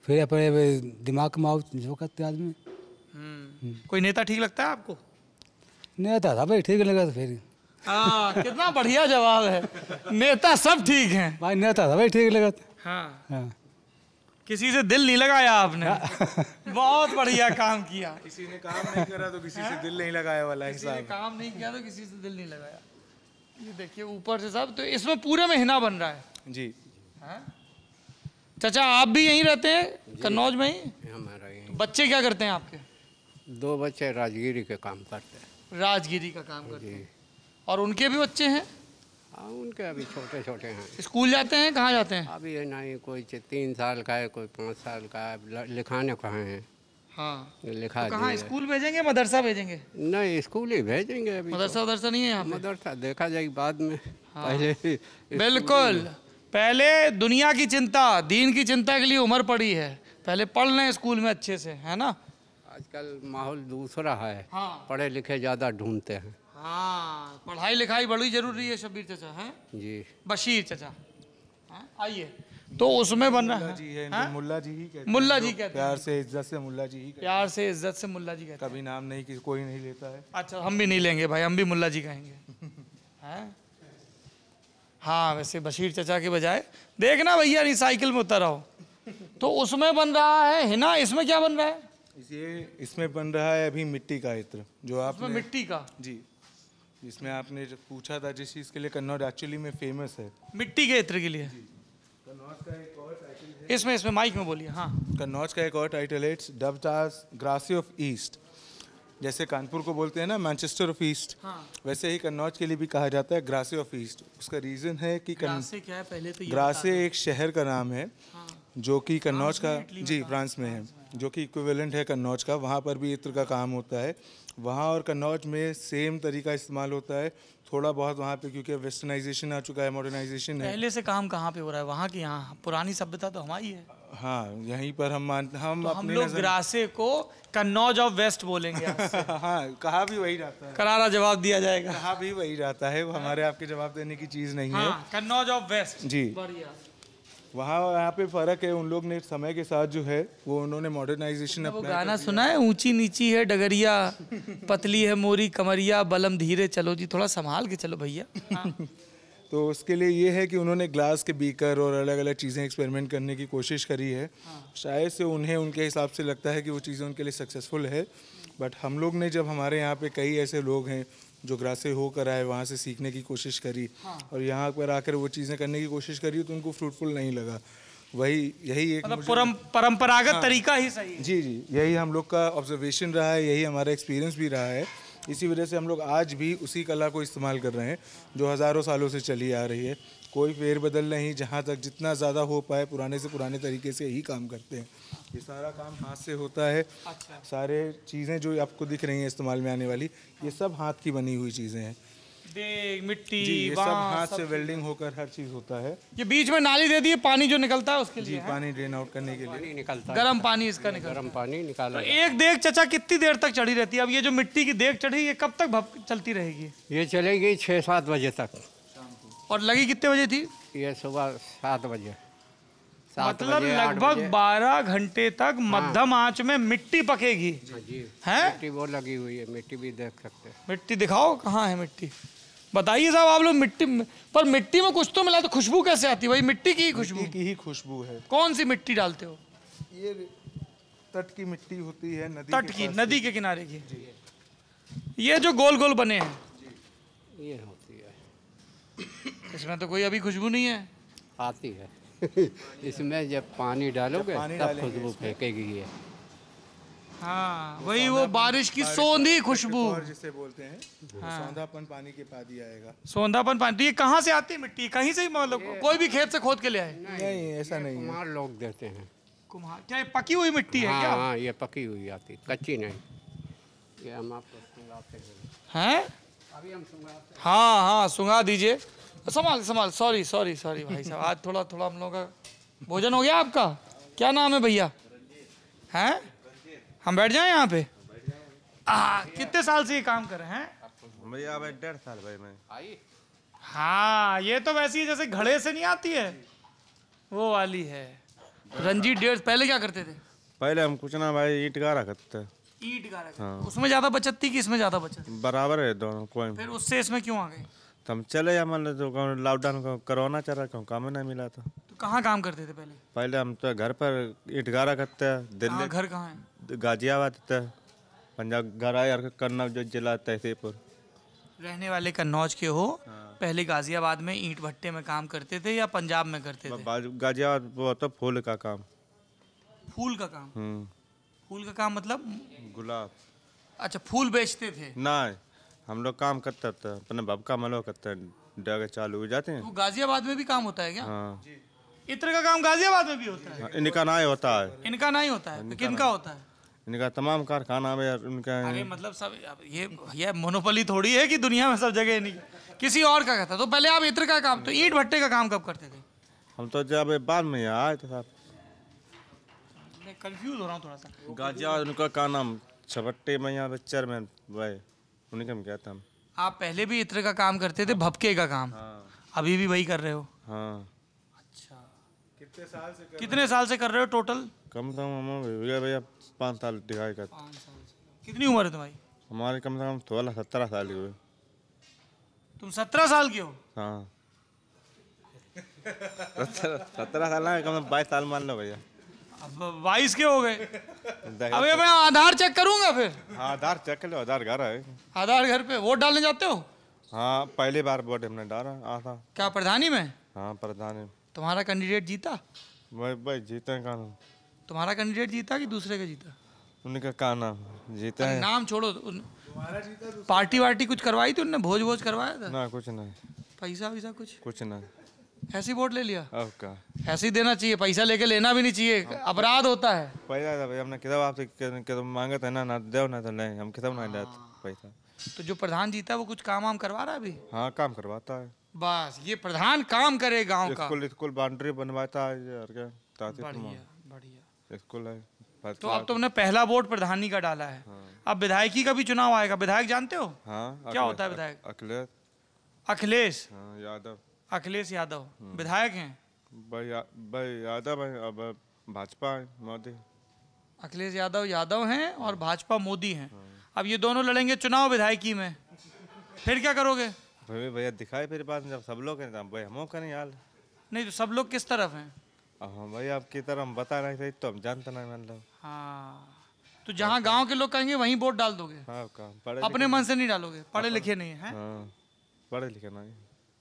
फिर अपने दिमाग में आओ जो करते आदमी। कोई नेता ठीक लगता है आपको? नेता था भाई ठीक लगा तो फिर हाँ, कितना बढ़िया जवाब है, नेता सब ठीक हैं। भाई नेता था भाई ठीक लगा तो। हाँ, हाँ। किसी से दिल नहीं लगाया आपने, बहुत बढ़िया काम किया। किसी ने काम नहीं करा तो किसी से दिल नहीं लगाया वाला किसी ने हिसाब। काम नहीं किया तो किसी से दिल नहीं लगाया। ये देखिए ऊपर से सब, तो इसमें पूरे में हिना बन रहा है। जी। हाँ? चाचा आप भी यहीं रहते हैं कन्नौज में ही? हमारा यही बच्चे क्या करते हैं आपके? 2 बच्चे राजगिरी के काम करते हैं। राजगिरी का काम करते जी हैं। और उनके भी बच्चे हैं? हाँ, उनके अभी छोटे छोटे हैं। स्कूल जाते हैं? कहाँ जाते हैं? अभी नहीं, कोई 3 साल का है, कोई 5 साल का है। लिखाने कहाँ है, हाँ, लिखा तो कहाँ दिए। स्कूल भेजेंगे मदरसा भेजेंगे? नहीं, स्कूल ही भेजेंगे अभी। मदरसा उदरसा नहीं है यहाँ पे? मदरसा देखा जाएगी बाद में। पहले बिल्कुल, पहले दुनिया की चिंता, दीन की चिंता के लिए उम्र पड़ी है, पहले पढ़ लें स्कूल में अच्छे से, है ना? आजकल माहौल दूसरा है। हाँ। पढ़े लिखे ज़्यादा ढूंढते हैं। हाँ, पढ़ाई लिखाई बड़ी जरूरी है शब्बीर चाचा, है? जी। बशीर चाचा, हाँ, आइए। तो उसमें बन रहा मुल्ला जी है, है, इनको हाँ? मुल्ला जी ही कहते हैं। मुल्ला जी लोग कहते हैं। प्यार से इज्जत से मुल्ला जी ही कहते प्यार से इज्जत से मुल्ला जी कहते हैं। कभी नाम नहीं कि कोई नहीं लेता है। हैं। अच्छा, हम भी नहीं लेंगे भाई, हम भी मुल्ला जी कहेंगे, हैं? हाँ, वैसे बशीर चाचा के बजाय देखना भैया, नहीं साइकिल में उतर आओ। तो उसमें बन रहा है हिना, इसमें क्या बन रहा है? इसमें बन रहा है अभी मिट्टी का इत्र, जो इसमें आपने मिट्टी का? जी, जिसमें आपने जो पूछा था जिस चीज़ के लिए कन्नौज एक्चुअली में फेमस है। मिट्टी के इत्र के लिए? कन्नौज का एक और टाइटल है, इसमें माइक में बोलिए। हाँ, कन्नौज का एक और टाइटल है, it's dubbed as grassy of east. जैसे कानपुर को बोलते हैं ना मैनचेस्टर ऑफ ईस्ट, हाँ। वैसे ही कन्नौज के लिए भी कहा जाता है ग्रासी ऑफ ईस्ट। उसका रीज़न है कि ग्रासे क्या है पहले तो ये ग्रासे एक शहर का नाम है, हाँ। जो कि कन्नौज का, इटली में जी फ्रांस में है, जो कि इक्विवेलेंट है कन्नौज का। वहाँ पर भी इत्र का काम होता है। वहाँ और कन्नौज में सेम तरीका इस्तेमाल होता है, थोड़ा बहुत वहाँ पे क्योंकि वेस्टर्नाइजेशन आ चुका है, मॉडर्नाइजेशन है। पहले से काम कहाँ पे हो रहा है? वहाँ की यहाँ पुरानी सभ्यता तो हमारी है। हाँ, यहीं पर हम तो हम अपनी लोग ग्रासे को कन्नौज ऑफ वेस्ट बोलेंगे आज से। हाँ, कहा भी वही जाता है, करारा जवाब दिया जाएगा। कहा भी वही जाता है, वो हमारे आपके जवाब देने की चीज़ नहीं है। हाँ, कन्नौज ऑफ वेस्ट। जी। बढ़िया। वहाँ यहाँ पे फ़र्क है, उन लोग ने समय के साथ जो है वो उन्होंने मॉडर्नाइजेशन वो अपनाया। गाना सुना है, ऊंची नीची है डगरिया, पतली है मोरी कमरिया, बलम धीरे चलो जी, थोड़ा संभाल के चलो भैया। हाँ। तो उसके लिए ये है कि उन्होंने ग्लास के बीकर और अलग अलग चीज़ें एक्सपेरिमेंट करने की कोशिश करी है। शायद से उन्हें उनके हिसाब से लगता है कि वो चीज़ें उनके लिए सक्सेसफुल है। बट हम लोग ने जब हमारे यहाँ पे कई ऐसे लोग हैं जो ग्रासे होकर आए, वहाँ से सीखने की कोशिश करी और यहाँ पर आकर वो चीज़ें करने की कोशिश करी तो उनको फ्रूटफुल नहीं लगा। यही एक मतलब परंपरागत तरीका ही सही है। जी, यही हम लोग का ऑब्जर्वेशन रहा है, यही हमारा एक्सपीरियंस भी रहा है। इसी वजह से हम लोग आज भी उसी कला को इस्तेमाल कर रहे हैं जो हज़ारों सालों से चली आ रही है। कोई फेरबदल नहीं, जहाँ तक जितना ज़्यादा हो पाए पुराने से पुराने तरीके से ही काम करते हैं। ये सारा काम हाथ से होता है। अच्छा। सारे चीज़ें जो आपको दिख रही हैं इस्तेमाल में आने वाली, ये सब हाथ की बनी हुई चीज़ें हैं। देग, मिट्टी, जी, ये सब बांस, हाथ सब से वेल्डिंग होकर हर चीज़ होता है। ये बीच में नाली दे दी है, पानी जो निकलता है उसके जी, लिए है? पानी ड्रेन आउट करने के लिए। पानी निकलता है, गर्म पानी इसका निकलता गर्म पानी निकाला है। जाता एक देग चाचा कितनी देर तक चढ़ी रहती है? अब ये जो मिट्टी की देग चढ़ी, ये कब तक चलती रहेगी? है। ये चलेगी 6-7 बजे तक। और लगी कितने बजे थी? ये सुबह 7 बजे। 7 मतलब बजे, 8 लगभग बजे। 12 घंटे तक मध्यम आंच में मिट्टी पकेगी, हाँ जी, हैं? मिट्टी वो लगी हुई है, मिट्टी भी देख सकते हैं। मिट्टी दिखाओ, कहाँ है मिट्टी? बताइए साहब, आप लोग मिट्टी पर मिट्टी में कुछ तो मिला, तो खुशबू कैसे आती है? भाई मिट्टी की ही खुशबू। मिट्टी की ही खुशबू है। कौन सी मिट्टी डालते हो? ये तट की मिट्टी होती है, नदी तट के की, पास नदी के किनारे की। ये जो गोल गोल बने हैं, ये होती है, इसमें तो कोई अभी खुशबू नहीं है। आती है। इसमें जब पानी डालोगे जब पानी तब डालेंगे खुशबू फेंकेगी ये। हाँ वही वो बारिश की सोंधी खुशबू, और जिसे बोलते हैं सौंधापन पानी के बाद ही आएगा। सौंधापन पानी। तो ये कहाँ से आती है मिट्टी? कहीं से ही, मतलब कोई भी खेत से खोद के ले आए? नहीं ऐसा नहीं है। कुम्हार लोग देते हैं। कुम्हार? क्या ये पकी हुई मिट्टी है क्या? हाँ ये पकी हुई आती, कच्ची नहीं। ये हम आपको सुंघाते हैं। हैं? अभी हम सुंघाते हैं। हाँ हाँ सुंघा दीजिए। संभाल संभाल, सॉरी सॉरी सॉरी भाई साहब, आज थोड़ा थोड़ा हम लोगों का भोजन हो गया। आपका क्या नाम है भैया? हैं? हम बैठ जाएं यहाँ पे? कितने साल से ये काम कर रहे हैं भैया? अब 1.5 साल भाई मैं। आई हाँ ये तो वैसी है जैसे घड़े से नहीं आती है, वो वाली है। रंजीत 1.5। पहले क्या करते थे? पहले हम कुछ ना भाई ईंट गारा करते हैं। ईंट का रखा। उसमें ज्यादा बचत थी कि इसमें ज्यादा बचत? बराबर है दोनों कोई। फिर उससे इसमें क्यों आ गए? तो हम चले या मान लो जो लॉकडाउन को कोरोना चल रहा, काम नहीं मिला था। तो कहाँ काम करते थे पहले? पहले हम तो घर पर ईंट गारा करते हैं। कहाँ, दिल्ली घर कहाँ है? गाजियाबाद है, पंजाब घर आया कन्नौज जो जिला तहसीलपुर। रहने वाले कन्नौज के हो? पहले गाजियाबाद में ईंट भट्टे में काम करते थे या पंजाब में करते थे? गाजियाबाद वो तो फूल का काम। फूल का काम? फूल का काम मतलब? गुलाब। अच्छा फूल बेचते थे? नहीं हम लोग काम करते थे अपने बाप का मलो करते हैं, डगे चालू हो जाते हैं। तो गाजियाबाद में भी काम होता है क्या? हाँ इत्र का काम गाजियाबाद में भी होता है? इनका ना होता है। इनका नहीं होता है तो किनका होता है? इनका तमाम कारखाना में उनका अरे मतलब सब अब ये मोनोपोली थोड़ी है कि दुनिया में सब जगह नहीं, किसी और का कहता। तो पहले आप इत्र का काम, तो ईंट भट्टे का काम कब करते थे? हम तो जब बाद में यहाँ आए थे साहब। मैं कंफ्यूज हो रहा हूँ थोड़ा सा। गाजियाबाद उनका का नाम छपट्टे में यहाँ पिक्चर में भाई उन्हीं का कहता हम। आप पहले भी इत्र का काम करते थे, भपके का काम? हाँ अभी भी वही कर रहे हो? हाँ। अच्छा कितने साल से कितने साल से कर रहे हो टोटल? कम से कम भैया 5 साल दिखाई का। 5 साल से। कितनी उम्र है तुम्हारी? हमारे कम से कम 16-17 साल की हुए। तुम 17 साल के हो? हाँ 17 साल ना, कम से 22 साल मान लो भैया। अब 22 के हो गए। अबे मैं आधार चेक करूंगा फिर। हाँ आधार चेक कर लो, आधार घर है। आधार घर पे वोट डालने जाते हो? हाँ पहली बार वोट हमने डाला था। क्या प्रधानी में? हाँ प्रधान। तुम्हारा कैंडिडेट जीता? भाई जीते का नाम। तुम्हारा कैंडिडेट जीता कि दूसरे का जीता? उनका का नाम जीते अरे हैं नाम छोड़ो, पार्टी वार्टी कुछ करवाई थी उनने? भोज भोज करवाया था? ना? कुछ नहीं, पैसा वैसा कुछ? कुछ नहीं। ऐसे ही वोट ले लिया? अब का ऐसे ही देना चाहिए, पैसा लेके लेना भी नहीं चाहिए, अपराध होता है। पैसा था भाई हमने किताब आपसे किताब मांगे थे ना दो ना तो नहीं, हम किताब नहीं देते पैसा। तो जो प्रधान जीता है वो कुछ काम वाम करवा रहा है अभी? हाँ काम करवाता है। बस ये प्रधान काम करे गांव का। स्कूल बाउंड्री बनवाता है और क्या ताकि बढ़िया बढ़िया। स्कूल है। तो अब तुमने पहला वोट प्रधानी का डाला है। अब विधायकी का भी चुनाव आएगा। विधायक जानते हो? हाँ क्या होता है विधायक? अखिलेश। अखिलेश? हाँ यादव। अखिलेश यादव विधायक हैं? भाई यादव है, अब भाजपा है मोदी। अखिलेश यादव यादव हैं और भाजपा मोदी हैं। अब ये दोनों लड़ेंगे चुनाव विधायकी में, फिर क्या करोगे? भाई भैया दिखाई फिर बात जब सब लोग हैं भाई हम करें यार। नहीं तो सब लोग किस तरफ हैं? हाँ भाई आपकी तरह हम बता रहे थे तो हम जानते नहीं मतलब। हाँ तो जहाँ गांव के लोग कहेंगे वहीं वोट डाल दोगे? हाँ का पढ़े अपने मन से नहीं डालोगे? पढ़े लिखे नहीं है? हाँ पढ़े लिखे नहीं।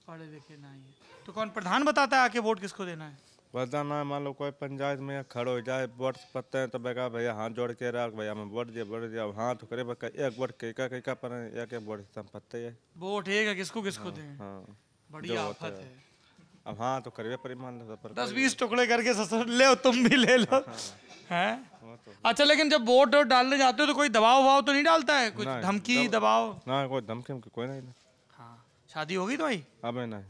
पढ़े लिखे नहीं है तो कौन प्रधान बताता है आके वोट किसको देना है? पता ना मान लो कोई पंचायत में खड़ो हो जाए वोट पत्ते हैं तो बेगा भैया हाथ जोड़ के रख भैया हमें वोट दिया हाँ तो करे एक वोट कई का पर एक वोट सब पत्ते है। वोट एक है, किसको किसको दें? हाँ बढ़िया आफत है। अब हाँ तो करिए पर मान लो पर 10-20 टुकड़े करके ससुर ले तुम भी ले लो हैं। अच्छा लेकिन जब वोट डालने जाते हो तो कोई दबाव वबाव तो नहीं डालता है? कुछ धमकी दबाव? ना कोई धमकी कोई नहीं। हाँ शादी होगी तुम्हारी? अबे नहीं।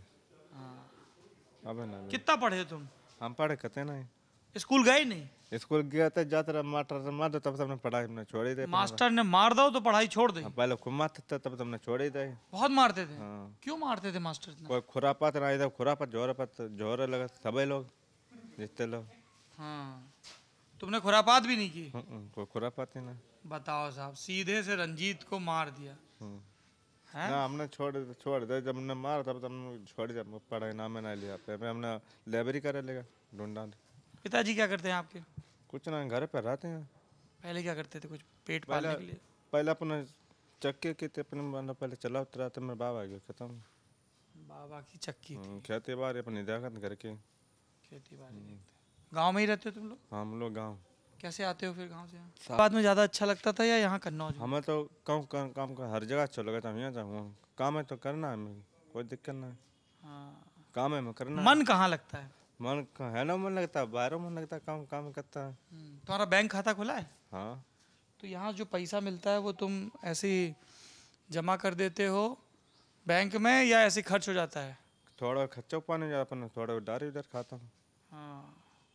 अबे नहीं। कितना पढ़े तुम? हम पढ़े कहते नहीं। स्कूल गए नहीं? स्कूल गया था जाते रहा मास्टर मार दो तब हमने पढ़ाई हमने छोड़ ही दे। मास्टर ने मार दो तो पढ़ाई छोड़ दी? पहले खूब मारते थे तब हमने छोड़ ही दे। बहुत मारते थे? हाँ। क्यों मारते थे मास्टर इतना? कोई खुरापात ना इधर खुरापात जोर लगा सभी लोग जितने लोग। हाँ तुमने खुरापात भी नहीं की? कोई खुरापात ही ना। बताओ साहब, सीधे से रंजीत को मार दिया है? ना हमने छोड़ दे जब हमने मारा तब हमने छोड़ दिया पढ़ाई नाम में नहीं लिया पे हमने लाइब्रेरी करे लेगा ढूंढा। पिताजी क्या करते हैं आपके? कुछ ना घर पे रहते हैं। पहले क्या करते थे? कुछ पेट पालने के लिए? पहले अपने चक्के के थे अपने मतलब पहले चला उतरा तो मेरे बाबा गया खत्म। बाबा की चक्की थी? खेती बाड़ी अपनी देखत घर के। खेती बाड़ी देखते। गाँव में ही रहते हो तुम लोग? हम लोग गाँव। कैसे आते हो फिर गांव से यहाँ? बाद में ज़्यादा अच्छा लगता था या यहाँ कन्नौज? हमें तो काम का हर जगह अच्छा लगा था। यहाँ जाऊँ काम है तो करना है, हमें कोई दिक्कत ना है। काम है मैं करना है। मन कहाँ लगता है? मन है ना, मन लगता है बाहरों, मन लगता है काम करता है। तुम्हारा बैंक खाता खुला है? हाँ। तो यहाँ जो पैसा मिलता है वो तुम ऐसे ही जमा कर देते हो बैंक में या ऐसे खर्च हो जाता है? थोड़ा खर्चा पाने जा अपन, थोड़ा उधर खाता हूँ। हाँ।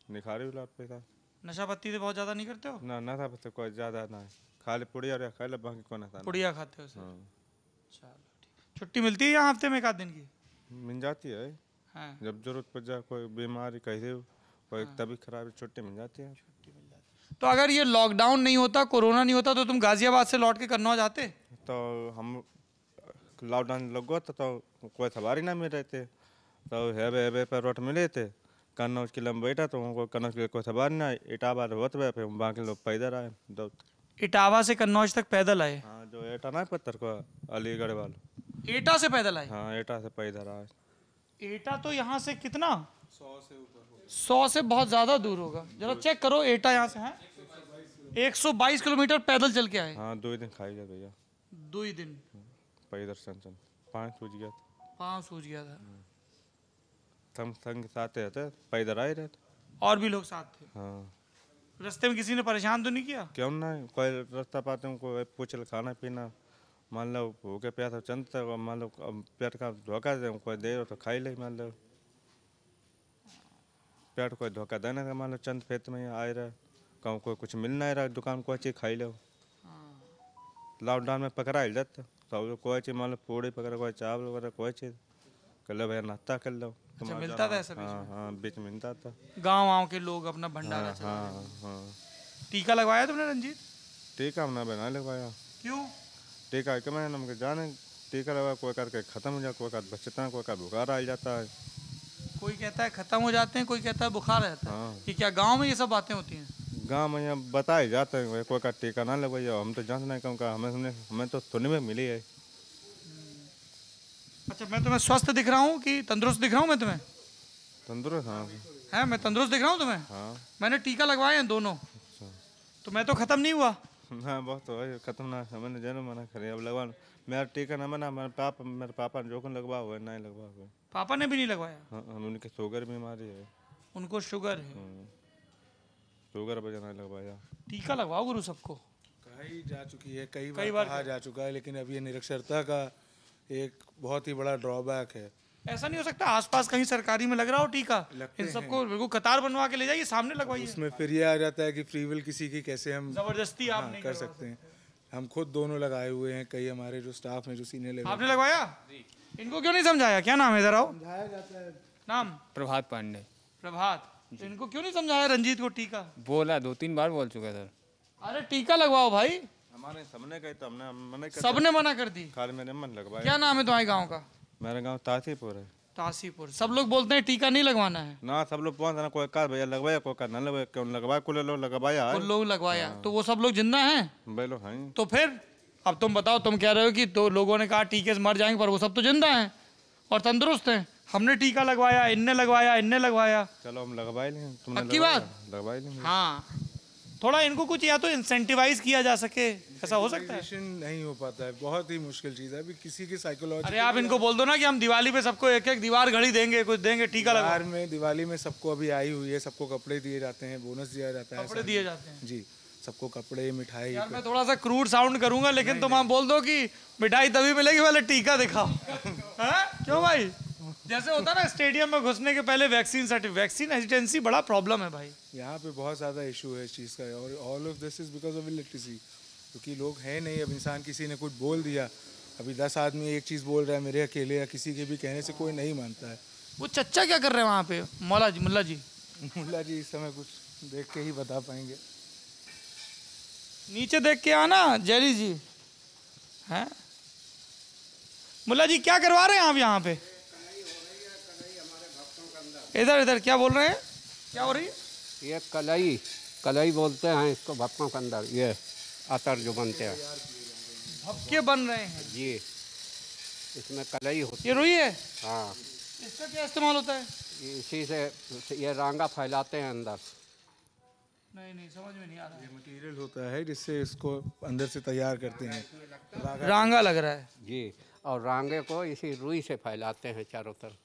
निखारी उला पैसा। नशा पत्ती तो बहुत ज़्यादा नहीं करते हो? ना था बस कोई ज़्यादा ना है, खाली पुड़िया और खा ले, बाकी को ना था। पुड़िया खाते हो सिर्फ? हाँ। चलो ठीक। छुट्टी मिलती है यहाँ हफ्ते में एक आध दिन की? मिल जाती है। हाँ। जब जरूरत पड़ जाए, कोई बीमारी कैसे हो, कोई तबीयत खराब, छुट्टी मिल जाती है। तो अगर ये लॉकडाउन नहीं होता, कोरोना नहीं होता, तो तुम गाजियाबाद से लौट के कन्नौज आते? तो हम लॉकडाउन लग गया तो कोई सवारी ना मिल रहे थे, तो हेबे पर रोड मिले थे। कन्नौज के लंब बैठा तो उनको कन्नौज के कोई सवारी ना, इटाबाद होते हुए फिर बाकी लोग पैदल आए। इटावा से कन्नौज तक पैदल आए? हाँ, जो एटा ना पत्थर को अलीगढ़ वाला। एटा से पैदल आए? हाँ, एटा से पैदल आए। एटा तो यहाँ से कितना? 100 से बहुत ज़्यादा दूर होगा। जरा चेक करो, एटा यहाँ से है 122 किलोमीटर पैदल चल के आए? हाँ, 2 दिन खाई जा भैया। 2 ही दिन पैदल सन 5 सूझ गया था। 5 सूझ गया था। संग साथ रहते, पैदल आए रहते। और भी लोग साथ थे? हाँ। रास्ते में किसी ने परेशान तो नहीं किया? क्यों ना, कोई रास्ता पाते हैं कोई पूछ ले, खाना पीना मान लो भूखे प्यास चंद तक, मान लो पेट का धोखा दे कोई दे तो खाई ले, मान लो पेट कोई धोखा देने का, मान लो चंद फेत में आए रहे, कहूँ कोई कुछ मिल नहीं रहा, दुकान कोई चीज़ खाई लो। लॉकडाउन में पकड़ा ही जाता सब, कोई चीज़ मान लो पूड़ी पकड़ा, कोई चावल वगैरह कोई चीज़ कर लो भैया, नाश्ता कर लो। अच्छा, मिलता था ऐसा? हाँ, बीच में मिलता था। गाँव के लोग अपना भंडारा चला। हाँ। टीका लगवाया तुमने रंजीत? टीका हमने बना लगवाया। क्यों? टीका के मैंने नमके जाने, टीका लगा कोई करके ख़त्म हो जाए, कोई का बचता है, कोई का बुखार आ जाता है। कोई कहता है खत्म हो जाते हैं, कोई कहता है बुखार रहता है। हाँ। ये क्या गांव में ये सब बातें होती हैं? गाँव में यहाँ बताए जाते हैं कोई का टीका ना लगवाइए, हम तो जान नहीं कहूँ, हमें तो सुनने में मिली है। अच्छा, मैं तुम्हें स्वस्थ दिख रहा हूँ कि तंदुरुस्त दिख रहा हूँ? मैं तुम्हें तंदुरुस्त? हाँ। है, मैं तंदुरुस्त दिख रहा हूँ तुम्हें? हाँ। मैंने टीका लगवाए हैं दोनों। तो मैं तो खत्म नहीं हुआ? हाँ, बहुत तो है खत्म ना, हमने जरूर मना करे अब लगवा। मेरा टीका ना बना, मेरे पापा जो लगवा हुआ है, नहीं लगवा हुआ है। पापा ने भी नहीं लगवाया? हाँ, हम उनकी शुगर बीमारी है। उनको शुगर है? शुगर वजह नहीं लगवाया। टीका लगवाओ गुरु सबको। कही जा चुकी है, कई बार कहा जा चुका है, लेकिन अब ये निरक्षरता का एक बहुत ही बड़ा ड्रॉबैक है। ऐसा नहीं हो सकता आसपास कहीं सरकारी में लग रहा हो टीका, इन सबको बिल्कुल कतार बनवा के ले जाइए, सामने लगवाइए। उसमें फिर ये आ जाता है कि फ्री विल किसी की कैसे हम जबरदस्ती आप नहीं कर सकते हैं। हम खुद दोनों लगाए हुए हैं, कई हमारे जो स्टाफ हैं जो सीनियर लेवल। आपने लगवाया? इनको क्यों नहीं समझाया? क्या नाम है इधर आओ? नाम? प्रभात पांडे। प्रभात। तो इनको क्यों नहीं समझाया रंजीत को टीका? बोला 2-3 बार बोल चुका सर। अरे टीका लगवाओ भाई। हमारे सबने कही तो हमने मना कर, सबने मना कर दी। खाली मैंने मन लगवाया। क्या नाम है तुम्हारे गाँव का? मेरा गाँव तासीपुर है। तासीपुर। सब लोग बोलते हैं टीका नहीं लगवाना है। ना, सब लोग पहुँच ना, कोई का भैया लगवाया, कोई का ना लगवाया, क्यों लगवाया, कुल लोग लगवाया है। वो लोग लगवाया तो वो सब लोग जिंदा हैं? भाई लोग हैं। तो फिर अब तुम बताओ, तुम कह रहे हो कि तो लोगों ने कहा टीके से मर जाएंगे, पर वो सब तो जिंदा हैं और तंदुरुस्त हैं। हमने टीका लगवाया, इनने लगवाया, इनने लगवाया। चलो हम लगवा ही लेंगे, तुमने पक्की बात? लगवा ही लेंगे। हाँ, थोड़ा इनको कुछ या तो इंसेंटिवाइज किया जा सके, ऐसा हो सकता है? नहीं हो पाता है, बहुत ही मुश्किल चीज़ है। अभी किसी की साइकोलॉजी, अरे आप इनको बोल दो ना कि हम दिवाली पे सबको एक एक दीवार घड़ी देंगे, कुछ देंगे, टीका लगा। बिहार में दिवाली में सबको अभी आई हुई है, सबको कपड़े दिए जाते हैं, बोनस दिया जाता है, कपड़े दिए जाते हैं जी, सबको कपड़े, मिठाई। यार मैं थोड़ा सा क्रूड साउंड करूंगा, लेकिन तुम आप बोल दो कि मिठाई तभी मिलेगी पहले टीका दिखाओ। हैं? क्यों भाई? जैसे होता ना स्टेडियम में घुसने के पहले वैक्सीन हेजिटेंसी बड़ा प्रॉब्लम है भाई। यहाँ पे बहुत ज़्यादा इशू है इस चीज़ का, और all of this is because of electricity, क्योंकि लोग हैं नहीं। अब इंसान किसी ने कुछ बोल दिया, अभी 10 आदमी एक चीज़ बोल रहा है, मेरे अकेले या किसी के भी कहने से कोई नहीं मानता है। वो चच्चा क्या कर रहे हैं वहाँ पे? मुल्ला जी मुल्ला जी इस समय कुछ देख के ही बता पाएंगे। नीचे देख के आना जैरी जी। हैं? मुल्ला जी क्या करवा रहे हैं आप यहाँ पे? इधर क्या बोल रहे हैं? क्या हो रही है? ये कलई बोलते हैं इसको, भक्तों के अंदर ये अतर जो बनते हैं भपके बन रहे हैं जी, इसमें कलई होती ये रुई है? हाँ, इसका क्या इस्तेमाल होता है? इसी से ये रांगा फैलाते हैं अंदर। नहीं समझ में नहीं आ रहा है। ये मटेरियल होता है जिससे इसको अंदर से तैयार करते हैं। रांगा लग रहा है। जी, और रांगे को इसी रुई से फैलाते हैं चारों तरफ।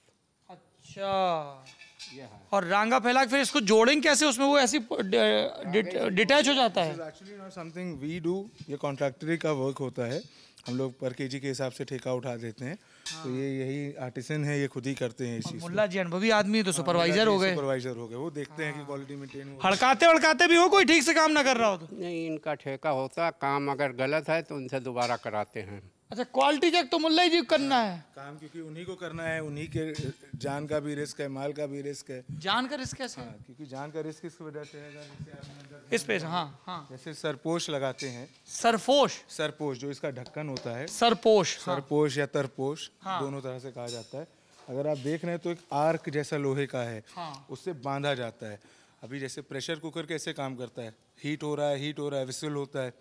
अच्छा, ये है। और रांगा फैला के फिर इसको जोड़ेंगे कैसे उसमें, वो ऐसी डिटैच हो जाता है? Actually not something we do, ये कॉन्ट्रैक्टरी का वर्क होता है। हम लोग पर केजी के हिसाब से ठेका उठा देते हैं। तो ये यही आर्टिसन है, ये खुद ही करते हैं इस चीज़ को। मुल्ला जी अनुभवी आदमी है तो सुपरवाइजर हो गए। सुपरवाइजर हो गए, वो देखते हैं कि क्वालिटी मेंटेन हो। हड़काते भी हो कोई ठीक से काम ना कर रहा हो तो? नहीं, इनका ठेका होता, काम अगर गलत है तो उनसे दोबारा कराते हैं। अच्छा, क्वालिटी चेक तो मुल्ला जी करना है काम, क्योंकि उन्हीं को करना है, उन्हीं के जान का भी रिस्क है, माल का भी रिस्क है। जान का रिस्क कैसे? हाँ, क्योंकि जान का रिस्क इस वजह से है, जैसे आपने अंदर इस पे हाँ हाँ, जैसे सरपोश लगाते हैं। सरपोश, सरपोश जो इसका ढक्कन होता है, सरपोश, हाँ। सरपोश या तरपोश दोनों तरह से कहा जाता है। अगर आप देख रहे हैं तो एक आर्क जैसा लोहे का है, उससे बांधा जाता है। अभी जैसे प्रेशर कुकर कैसे काम करता है, हीट हो रहा है, विसिल होता है।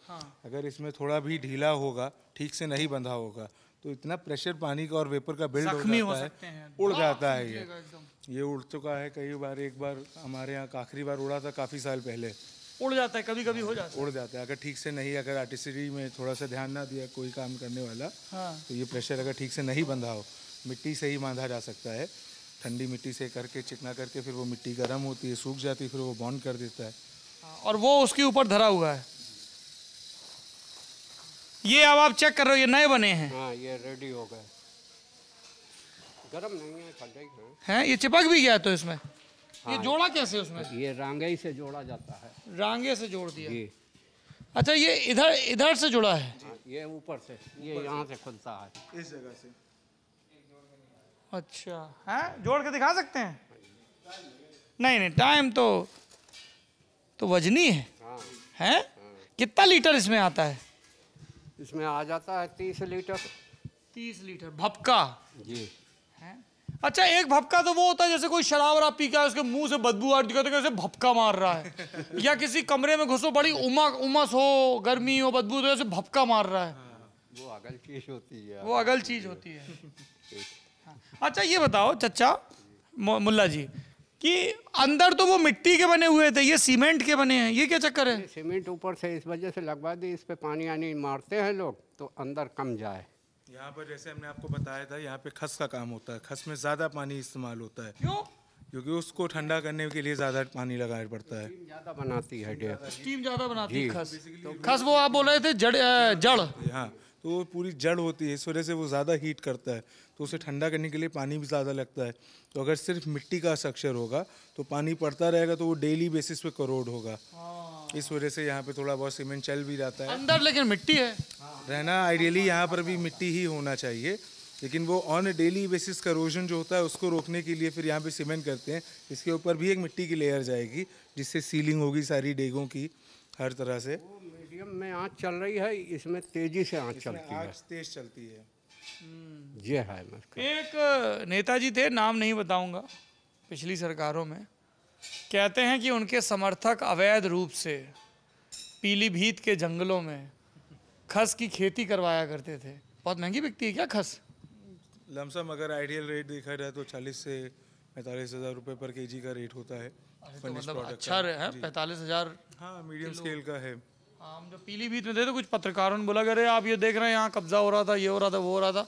अगर इसमें थोड़ा भी ढीला होगा, ठीक से नहीं बंधा होगा, तो इतना प्रेशर पानी का और वेपर का बिल्ड हो जाता है, उड़ जाता है। ये उड़ चुका है कई बार। एक बार हमारे यहाँ आखिरी बार उड़ा था काफ़ी साल पहले। उड़ जाता है, कभी कभी हो जाता है। उड़ जाता है अगर ठीक से नहीं, अगर आर्टिसरी में थोड़ा सा ध्यान ना दिया कोई काम करने वाला, तो ये प्रेशर अगर ठीक से नहीं बंधा हो, मिट्टी से ही बांधा जा सकता है। ठंडी मिट्टी से करके चिकना करके फिर वो मिट्टी गर्म होती है, सूख जाती है, फिर वो बॉन्ड कर देता है। और वो उसके ऊपर धरा हुआ है। ये अब आप चेक कर रहे हो, ये नए बने हैं? हाँ, ये रेडी हो गए। गरम नहीं है, ठंडा ही हैं। ये चिपक भी गया तो इसमें ये जोड़ा कैसे उसमें? ये रांगे ही से जोड़ा जाता है। रांगे से जोड़ दिया। जी। अच्छा, ये इधर से जुड़ा है? हाँ, ये ऊपर से, ये यहाँ से खुलता है, इस जगह से। अच्छा, हैं जोड़ के दिखा सकते हैं? नहीं टाइम तो वजनी है। हाँ। हैं? कितना लीटर इसमें आता है? इसमें आ जाता है 30 लीटर। 30 लीटर भपका? जी। हैं? अच्छा, एक भपका तो वो होता है जैसे कोई शराब वराब पी के उसके मुंह से बदबू आ रही है, भपका मार रहा है। या किसी कमरे में घुसो, बड़ी उमस हो, गर्मी हो, बदबू तो जैसे भपका मार रहा है। वो अगल चीज होती है। वो अगल चीज होती है। अच्छा, ये बताओ चचा मुल्ला जी कि अंदर तो वो मिट्टी के बने हुए थे, ये सीमेंट के बने हैं, ये क्या चक्कर है? सीमेंट ऊपर से इस वजह से लगवा दी, इस पे पानी आनी मारते हैं लोग तो अंदर कम जाए। यहाँ पर जैसे हमने आपको बताया था, यहाँ पे खस का काम होता है। खस में ज़्यादा पानी इस्तेमाल होता है। क्यों? क्योंकि उसको ठंडा करने के लिए ज़्यादा पानी लगाना पड़ता है। ज़्यादा बनाती है डेप। स्टीम ज़्यादा बनाती है खस। तो खस वो आप बोल रहे थे जड़। हाँ, तो वो पूरी जड़ होती है, इस वजह से वो ज़्यादा हीट करता है, तो उसे ठंडा करने के लिए पानी भी ज़्यादा लगता है। तो अगर सिर्फ मिट्टी का स्ट्रक्चर होगा तो पानी पड़ता रहेगा, तो वो डेली बेसिस पे करोड होगा। इस वजह से यहाँ पे थोड़ा बहुत सीमेंट चल भी जाता है अंदर, लेकिन मिट्टी है। रहना आइडियली यहाँ पर भी मिट्टी ही होना चाहिए, लेकिन वो ऑन डेली बेसिस करोजन जो होता है उसको रोकने के लिए फिर यहाँ पे सीमेंट करते हैं। इसके ऊपर भी एक मिट्टी की लेयर जाएगी, जिससे सीलिंग होगी सारी डेगों की हर तरह से। मीडियम में आँच चल रही है, इसमें तेजी से आँच चलती है। आँच तेज चलती है। ये है। एक नेताजी थे, नाम नहीं बताऊंगा, पिछली सरकारों में, कहते हैं कि उनके समर्थक अवैध रूप से पीलीभीत के जंगलों में खस की खेती करवाया करते थे। बहुत महंगी बिकती है क्या खस? लमसम अगर आइडियल रेट देखा जाए तो 40 से 45 हज़ार रुपये पर केजी का रेट होता है। तो मतलब अच्छा है, 45,000। हाँ, मीडियम स्केल का है। हम जो पीलीभीत में थे तो कुछ पत्रकारों ने बोला कि अरे आप ये देख रहे हैं यहाँ कब्जा हो रहा था, ये हो रहा था, वो हो रहा था,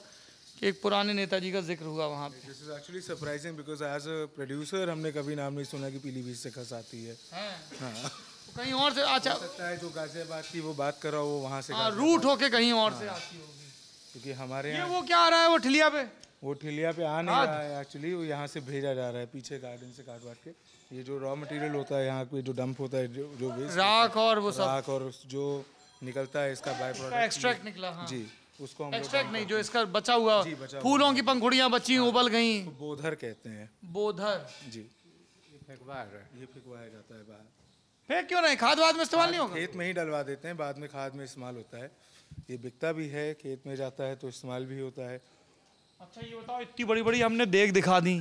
कि एक पुराने नेताजी का जिक्र हुआ वहाँ पे। This is actually surprising because as a producer हमने कभी नाम नहीं सुना कि पीलीभीत से खस आती है। हाँ, कहीं और से अच्छा लगता है जो गाजियाबाद की वो बात कर रहा हो वो वहाँ से रूट होके कहीं और से आती होगी। क्योंकि हमारे ये यहाँ वो क्या आ रहा है वो ठिलिया पे? वो ठिलिया पे आ नहीं रहा है एक्चुअली, वो यहाँ से भेजा जा रहा है पीछे गार्डन से काट वाट के। ये जो रॉ मटेरियल होता है यहाँ पे, जो डंप होता है, जो वेस्ट राख और वो सब राख और जो निकलता है इसका बाय प्रोडक्ट, एक्सट्रैक्ट निकला। हाँ, जी, उसको हम लोग एक्सट्रैक्ट नहीं, जो इसका बचा हुआ जी, बचा हुआ। फूलों की पंखुड़ियां बची उबल गई, बोधर कहते हैं। बोधर। जी, फेंकवाया ये फेंकवाया जाता है बाहर। फेंक क्यों नहीं? खाद वाद में इस्तेमाल नहीं होगा? खेत में ही डलवा देते हैं, बाद में खाद में इस्तेमाल होता है। ये बिकता भी है, खेत में जाता है तो इस्तेमाल भी होता है। अच्छा, ये बताओ, इतनी बड़ी बड़ी हमने देख दिखा दी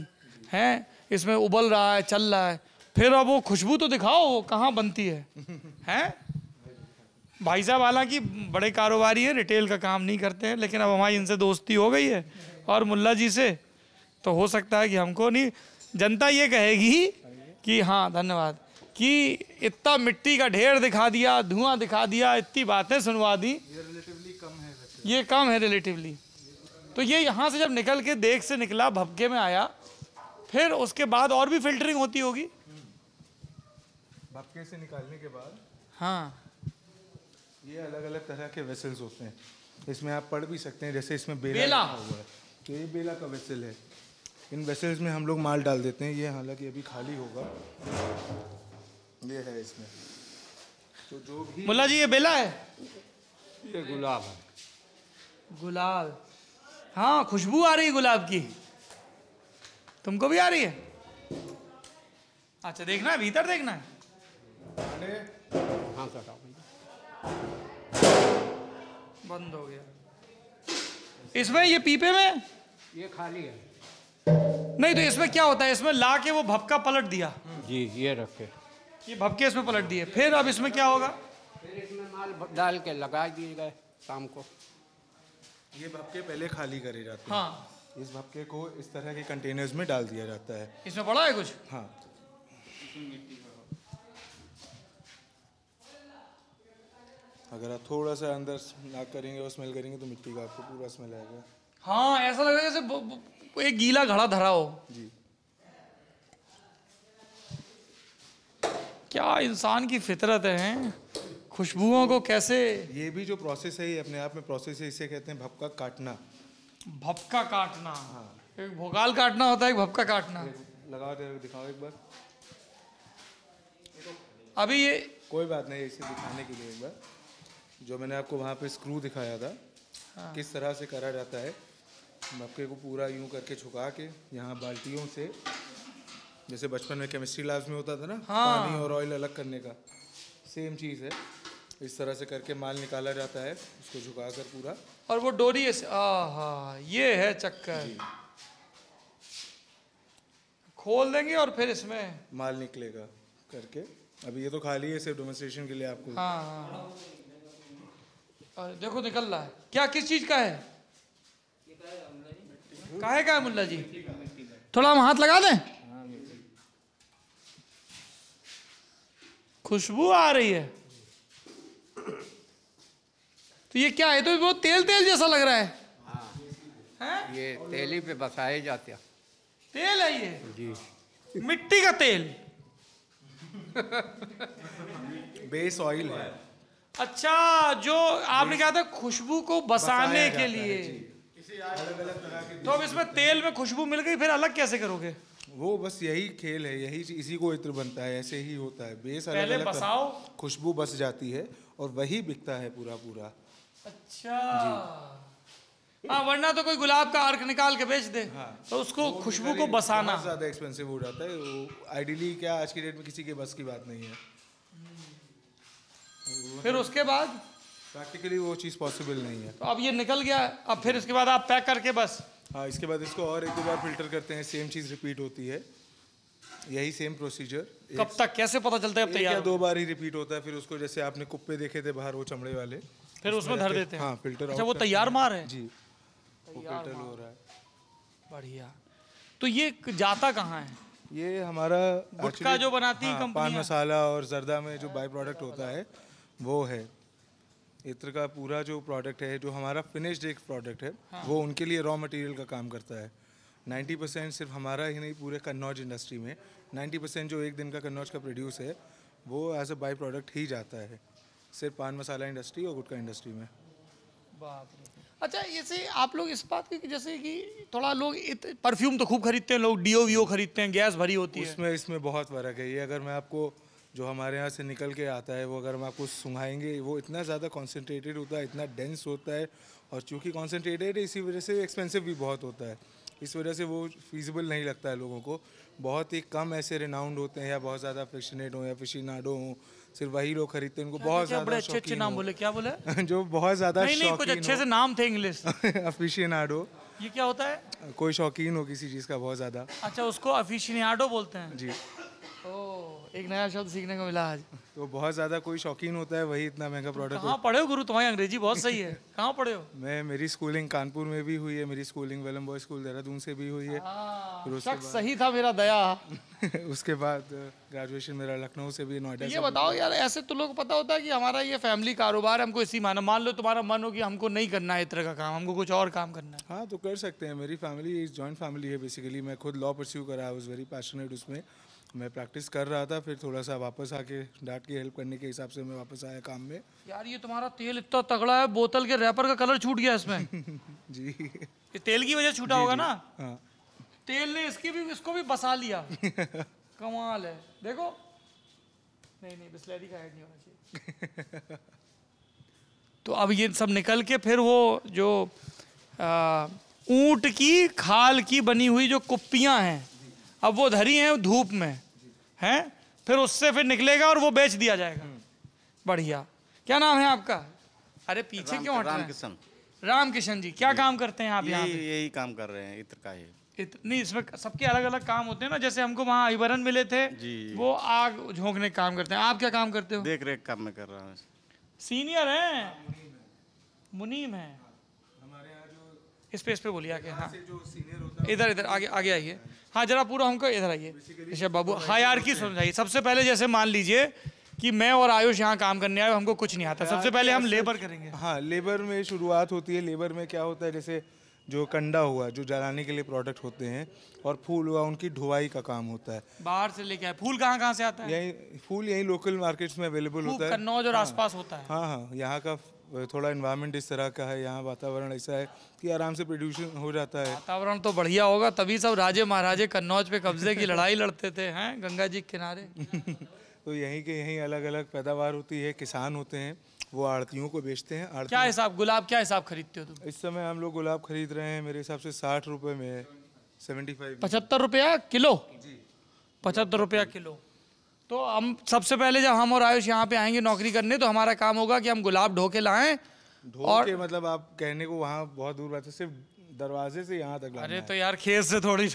हैं, इसमें उबल रहा है, चल रहा है, फिर अब वो खुशबू तो दिखाओ, वो कहाँ बनती है? हैं भाई साहब, हालांकि बड़े कारोबारी हैं, रिटेल का काम नहीं करते हैं, लेकिन अब हमारी इनसे दोस्ती हो गई है और मुल्ला जी से, तो हो सकता है कि हमको नहीं, जनता ये कहेगी कि हाँ, धन्यवाद, कि इतना मिट्टी का ढेर दिखा दिया, धुआं दिखा दिया, इतनी बातें सुनवा दी। ये रिलेटिवली कम है वैसे। ये कम है रिलेटिवली। तो ये यहाँ से जब निकल के देख से निकला, भपके में आया, फिर उसके बाद और भी फिल्टरिंग होती होगी। भपके से निकालने के बाद हाँ, ये अलग अलग तरह के वेसल्स होते हैं। इसमें आप पढ़ भी सकते हैं, जैसे इसमें बेला बेला। लिखा हुआ है, तो ये बेला का वेसल है। इन वेसल्स में हम लोग माल डाल देते हैं। ये हालांकि अभी खाली होगा, ये है इसमें। तो जो भी मुल्ला जी ये बेला है, ये गुलाब है। गुलाब। हाँ, खुशबू आ रही है गुलाब की। तुमको भी आ रही है? अच्छा, देखना है, भीतर देखना है। हाँ सर, आओ। बंद हो गया। इसमें ये पीपे में ये खाली है नहीं, तो इसमें क्या होता है? इसमें ला के वो भपका पलट दिया जी, ये रखे। ये भपके इसमें पलट दिए, फिर अब इसमें क्या होगा? फिर इसमें माल डाल के लगा दिए गए शाम को। ये भपके पहले खाली करे जाते हैं। हाँ, इस भपके को इस तरह के कंटेनर्स में डाल दिया जाता है। इसमें पड़ा है कुछ? हाँ, अगर आप थोड़ा सा अंदर नाक करेंगे और स्मेल करेंगे तो मिट्टी का आपको पूरा स्मेल आएगा। हाँ, ऐसा लग रहा है जैसे एक गीला घड़ा धरा हो। जी, क्या इंसान की फितरत है, खुशबुओं को कैसे। ये भी जो प्रोसेस है ये अपने आप में प्रोसेस है। इसे कहते हैं भपका काटना। भपका काटना। एक भोकाल काटना होता है, एक भपका काटना। लगाओ, दिखाओ एक बार। अभी ये कोई बात नहीं, इसे दिखाने के लिए एक बार जो मैंने आपको वहाँ पे स्क्रू दिखाया था, किस तरह से करा जाता है। भपके को पूरा यूं करके छुपा के यहाँ बाल्टियों से, जैसे बचपन में केमिस्ट्री लैब्स में होता था ना, पानी और ऑयल अलग करने का, सेम चीज़ है। इस तरह से करके माल निकाला जाता है, उसको झुका कर पूरा। और वो डोरी ऐसे, आहा, ये है चक्कर। खोल देंगे और फिर इसमें माल निकलेगा करके। अभी ये तो खाली है, सिर्फ डेमोन्स्ट्रेशन के लिए आपको। हाँ हाँ, और देखो निकल रहा है। क्या, किस चीज का है? काहे का है मुल्ला जी? थोड़ा हम हाथ लगा दें। खुशबू आ रही है। तो ये क्या है? तो वो तेल तेल जैसा लग रहा है। हैं? ये तेली पे बसाए जाते हैं। तेल है ये? जी, मिट्टी का तेल। बेस ऑयल है। अच्छा, जो आपने कहा था खुशबू को बसाने के लिए। तो अब इसमें तेल में खुशबू मिल गई, फिर अलग कैसे करोगे? वो बस यही खेल है, यही इसी को इत्र बनता है, ऐसे ही होता है। बेस अलग पहले अलग बसाओ, खुशबू बस जाती है और वही बिकता है पूरा पूरा। अच्छा। हाँ, वरना तो कोई गुलाब का अर्क निकाल के बेच दे। तो उसको खुशबू को बसाना बहुत ज़्यादा एक्सपेंसिव हो जाता है। वो आइडियली क्या आज की डेट में किसी के बस की बात नहीं है। फिर उसके बाद प्रैक्टिकली वो चीज़ पॉसिबल नहीं है। तो अब ये निकल गया। अब फिर इसके बाद आप पैक करके बस। हाँ, इसके बाद इसको और एक दो बार फिल्टर करते हैं, सेम चीज़ रिपीट होती है, यही सेम प्रोसीजर। कब तक, कैसे पता चलता है अब एक या तैयार? दो बार ही रिपीट होता है। फिर उसको जैसे आपने कुप्पे देखे थे बाहर, वो चमड़े वाले, फिर उसमें धर देते हैं। हाँ, फिल्टर। अच्छा, वो तैयार मार है? जी, वो फिल्टर हो रहा है। बढ़िया। तो ये जाता कहाँ है? ये हमारा गुटखा actually- जो बनाती हैं हाँ, कंपनियां। पान मसाला और जर्दा में जो बाई प्रोडक्ट होता है वो है। इत्र का पूरा जो प्रोडक्ट है, जो हमारा फिनिश्ड एक प्रोडक्ट है, वो उनके लिए रॉ मटेरियल का काम करता है। 90% सिर्फ हमारा ही नहीं, पूरे कन्नौज इंडस्ट्री में 90% जो एक दिन का कन्नौज का प्रोड्यूस है वो एज अ बाई प्रोडक्ट ही जाता है, सिर्फ पान मसाला इंडस्ट्री और गुटखा इंडस्ट्री में। बाप रे। अच्छा, जैसे आप लोग इस बात की, जैसे कि थोड़ा लोग परफ्यूम तो खूब खरीदते हैं लोग, डीओ वीओ खरीदते हैं, गैस भरी होती है। उसमें इसमें बहुत फ़र्क है। ये अगर मैं आपको जो हमारे यहाँ से निकल के आता है वो अगर हम आपको सुंघाएंगे, वो इतना ज़्यादा कॉन्सेंट्रेटेड होता है, इतना डेंस होता है, और चूँकि कॉन्सेंट्रेटेड है इसी वजह से एक्सपेंसिव भी बहुत होता है। इस वजह से वो फीजिबल नहीं लगता है लोगों को। बहुत ही कम ऐसे रिनाउंड होते हैं या बहुत ज़्यादा अफेक्शनेट हो या अफिशिएनाडो हो, सिर्फ वही लोग खरीदते हैं। उनको बहुत क्या बड़े ज़्यादा अच्छे नाम बोले, क्या बोले? जो बहुत ज़्यादा नहीं नहीं, कुछ अच्छे से नाम थे इंग्लिश। अफिशिएनाडो, ये क्या होता है? कोई शौकीन हो किसी चीज़ का बहुत ज़्यादा। अच्छा, उसको अफिशिएनाडो बोलते हैं। जी, ओह, एक नया शब्द सीखने को मिला आज। तो बहुत ज़्यादा कोई शौकीन होता है वही इतना महंगा प्रोडक्ट। कहाँ पढ़े हो गुरु? तुम्हारी अंग्रेजी बहुत सही है। कहाँ पढ़े हो? मेरी स्कूलिंग कानपुर में भी हुई है, मेरी schooling Welham boy school Dehradun से भी हुई है। फिर उसके शख्स सही था मेरा दया। उसके बाद ग्रेजुएशन मेरा लखनऊ से भी, नोएडा ये से। बताओ यार, ऐसे तो लोग पता होता है कि हमारा ये फैमिली कारोबार है, हमको इसी माना। मान लो तुम्हारा मन हो कि हमको नहीं करना है इत्र का काम, हमको कुछ और काम करना है। हाँ तो कर सकते हैं। मेरी फैमिली जॉइंट फैमिली है बेसिकली। मैं खुद लॉ परस्यू करा, आई वाज वेरी पैशनेट उसमें। मैं प्रैक्टिस कर रहा था, फिर थोड़ा सा वापस आके डैड की हेल्प करने के हिसाब से मैं वापस आया काम में। यार ये तुम्हारा तेल इतना तगड़ा है, बोतल के रैपर का कलर छूट गया इसमें। जी। ये तेल की वजह से छूटा होगा ना? हाँ। तेल ने इसको भी बसा लिया। कमाल है। देखो, नहीं बिस्लरी का ऐड नहीं होना चाहिए। तो अब ये सब निकल के फिर वो जो ऊंट की खाल की बनी हुई जो कुप्पियां हैं, अब वो धरी हैं धूप में हैं, फिर उससे फिर निकलेगा और वो बेच दिया जाएगा। बढ़िया। क्या नाम है आपका? अरे पीछे क्यों हट रहे हैं? रामकिशन जी, क्या काम करते हैं आप यहाँ पे? यही काम कर रहे हैं, इत्र का ही। नहीं, इसमें सबके अलग अलग काम होते हैं ना। जैसे हमको वहाँ अहिबरन मिले थे जी। वो आग झोंकने का काम करते हैं। आप क्या काम करते हो? देख रेख काम में कर रहा हूँ। सीनियर हैं, मुनीम है। इस पे बोलिए आगे। हाँ इधर आगे आइए। हाँ जरा पूरा हमको इधर आइए ऋषभ बाबू। हायरार्की समझाइए। सबसे पहले जैसे मान लीजिए कि मैं और आयुष यहाँ काम करने आए, हमको कुछ नहीं आता, सबसे पहले हम लेबर करेंगे। हाँ, लेबर में शुरुआत होती है। लेबर में क्या होता है, जैसे जो कंडा हुआ, जो जलाने के लिए प्रोडक्ट होते हैं, और फूल हुआ, उनकी ढुवाई का काम होता है। बाहर से लेके आए। फूल कहाँ से आता है? यही फूल यही लोकल मार्केट्स में अवेलेबल होता है। कन्नौज और आसपास होता है। हाँ, यहाँ का थोड़ा एनवायरनमेंट इस तरह का है, यहाँ वातावरण ऐसा है कि आराम से प्रोड्यूशन हो जाता है। वातावरण तो बढ़िया होगा, तभी सब राजे महाराजे कन्नौज पे कब्जे की लड़ाई लड़ते थे हैं गंगा जी के किनारे। तो यहीं के यहीं अलग अलग पैदावार होती है। किसान होते हैं, वो आड़तियों को बेचते हैं। क्या हिसाब गुलाब, क्या हिसाब खरीदते हो तुम? इस समय हम लोग गुलाब खरीद रहे हैं मेरे हिसाब से 60 रुपए में है। 75 रुपया किलो? 75 रुपया किलो। तो हम सबसे पहले जब हम और आयुष यहाँ पे आएंगे नौकरी करने, तो हमारा काम होगा कि हम गुलाब ढो के लाएं। और मतलब आप कहने को वहाँ बहुत दूर बात है, सिर्फ दरवाजे से यहाँ तक लाना अरे है। तो यार खेत से थोड़ी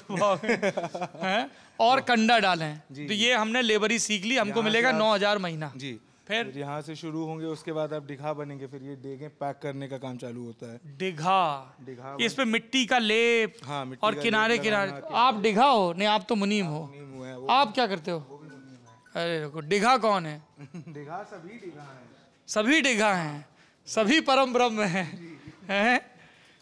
हैं, और कंडा डालें। तो ये हमने लेबरी सीख ली, हमको मिलेगा 9,000 महीना। जी। फिर यहाँ से शुरू होंगे, उसके बाद आप डिघा बनेंगे, फिर ये डेगे पैक करने का काम चालू होता है। डिघा इस पे मिट्टी का लेप। हाँ, मिट्टी और का किनारे लेप किनारे। लगाना। आप डिघा हो? नहीं, आप तो मुनीम हो। आप क्या करते हो? अरे देखो, डिघा कौन है? डिघा सभी डिघा हैं। सभी डिघा हैं, सभी परम ब्रह्म हैं।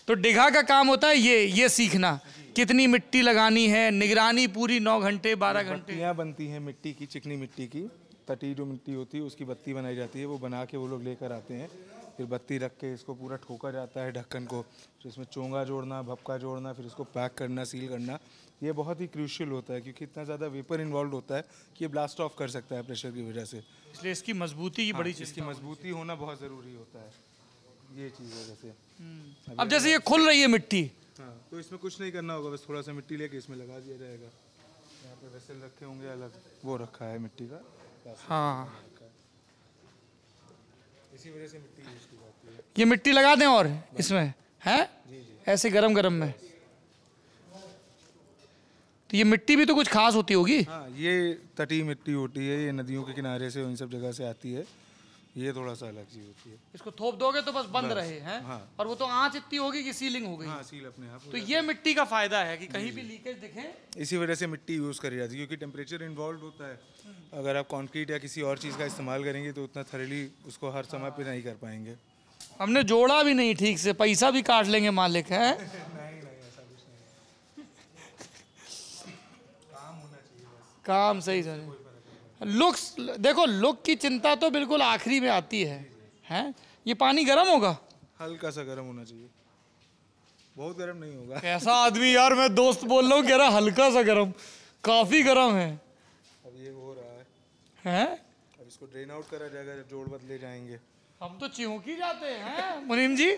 तो डिघा का काम होता है ये सीखना, कितनी मिट्टी लगानी है, निगरानी पूरी 9 घंटे 12 घंटे। बत्तियाँ बनती हैं मिट्टी की, चिकनी मिट्टी की। तटी जो मिट्टी होती है उसकी बत्ती बनाई जाती है, वो बना के वो लोग लेकर आते हैं। फिर बत्ती रख के इसको पूरा ठोका जाता है ढक्कन को, फिर इसमें चोंगा जोड़ना, भपका जोड़ना, फिर इसको पैक करना, सील करना। ये बहुत ही क्रूशियल होता है क्योंकि इतना ज़्यादा वेपर इन्वॉल्व होता है कि ये ब्लास्ट ऑफ कर सकता है प्रेशर की वजह से। इसलिए इसकी मजबूती की बड़ी चीज़। इसकी मजबूती होना बहुत ज़रूरी होता है। ये चीज़ है जैसे। अब जैसे ये खुल रही है मिट्टी, हाँ, तो इसमें कुछ नहीं करना होगा, बस थोड़ा सा मिट्टी लेके इसमें लगा दिया जाएगा। यहाँ पे वेसल रखे होंगे अलग, वो रखा है मिट्टी का। हाँ इसी वजह से मिट्टी यूज की जाती है। ये मिट्टी लगा दें और इसमें है ऐसे गरम गरम में। तो ये मिट्टी भी तो कुछ खास होती होगी। हाँ, ये तटी मिट्टी होती है, ये नदियों के किनारे से, इन सब जगह से आती है। ये थोड़ा सा अलग चीज होती है। इसको थोप दोगे तो बस बंद रहे हैं। हाँ। और वो तो आंच इतनी होगी कि सीलिंग हो गई। हाँ, सील अपने आप। तो ये मिट्टी का फायदा है कि कहीं भी लीकेज दिखे। इसी वजह से मिट्टी यूज़ करी जाती है क्योंकि टेम्परेचर इन्वॉल्व होता है। अगर आप कंक्रीट या किसी और चीज़ का इस्तेमाल करेंगे तो उतना थरली उसको हर समय पे नहीं कर पाएंगे। हमने जोड़ा भी नहीं ठीक से, पैसा भी काट लेंगे मालिक है। काम सही सर। लुक्स देखो, लुक की चिंता तो बिल्कुल आखिरी में आती है। हैं? ये पानी गर्म होगा? हल्का सा गर्म होना चाहिए, बहुत गर्म नहीं होगा। कैसा आदमी यार, मैं दोस्त बोल रहा हूँ कह रहा हल्का सा गर्म, काफी गर्म है। अब ये हो रहा है, हैं? अब इसको ड्रेन आउट करा जाएगा जब जोड़ बदले जाएंगे। हम तो चिंक ही जाते हैं मुनीम जी।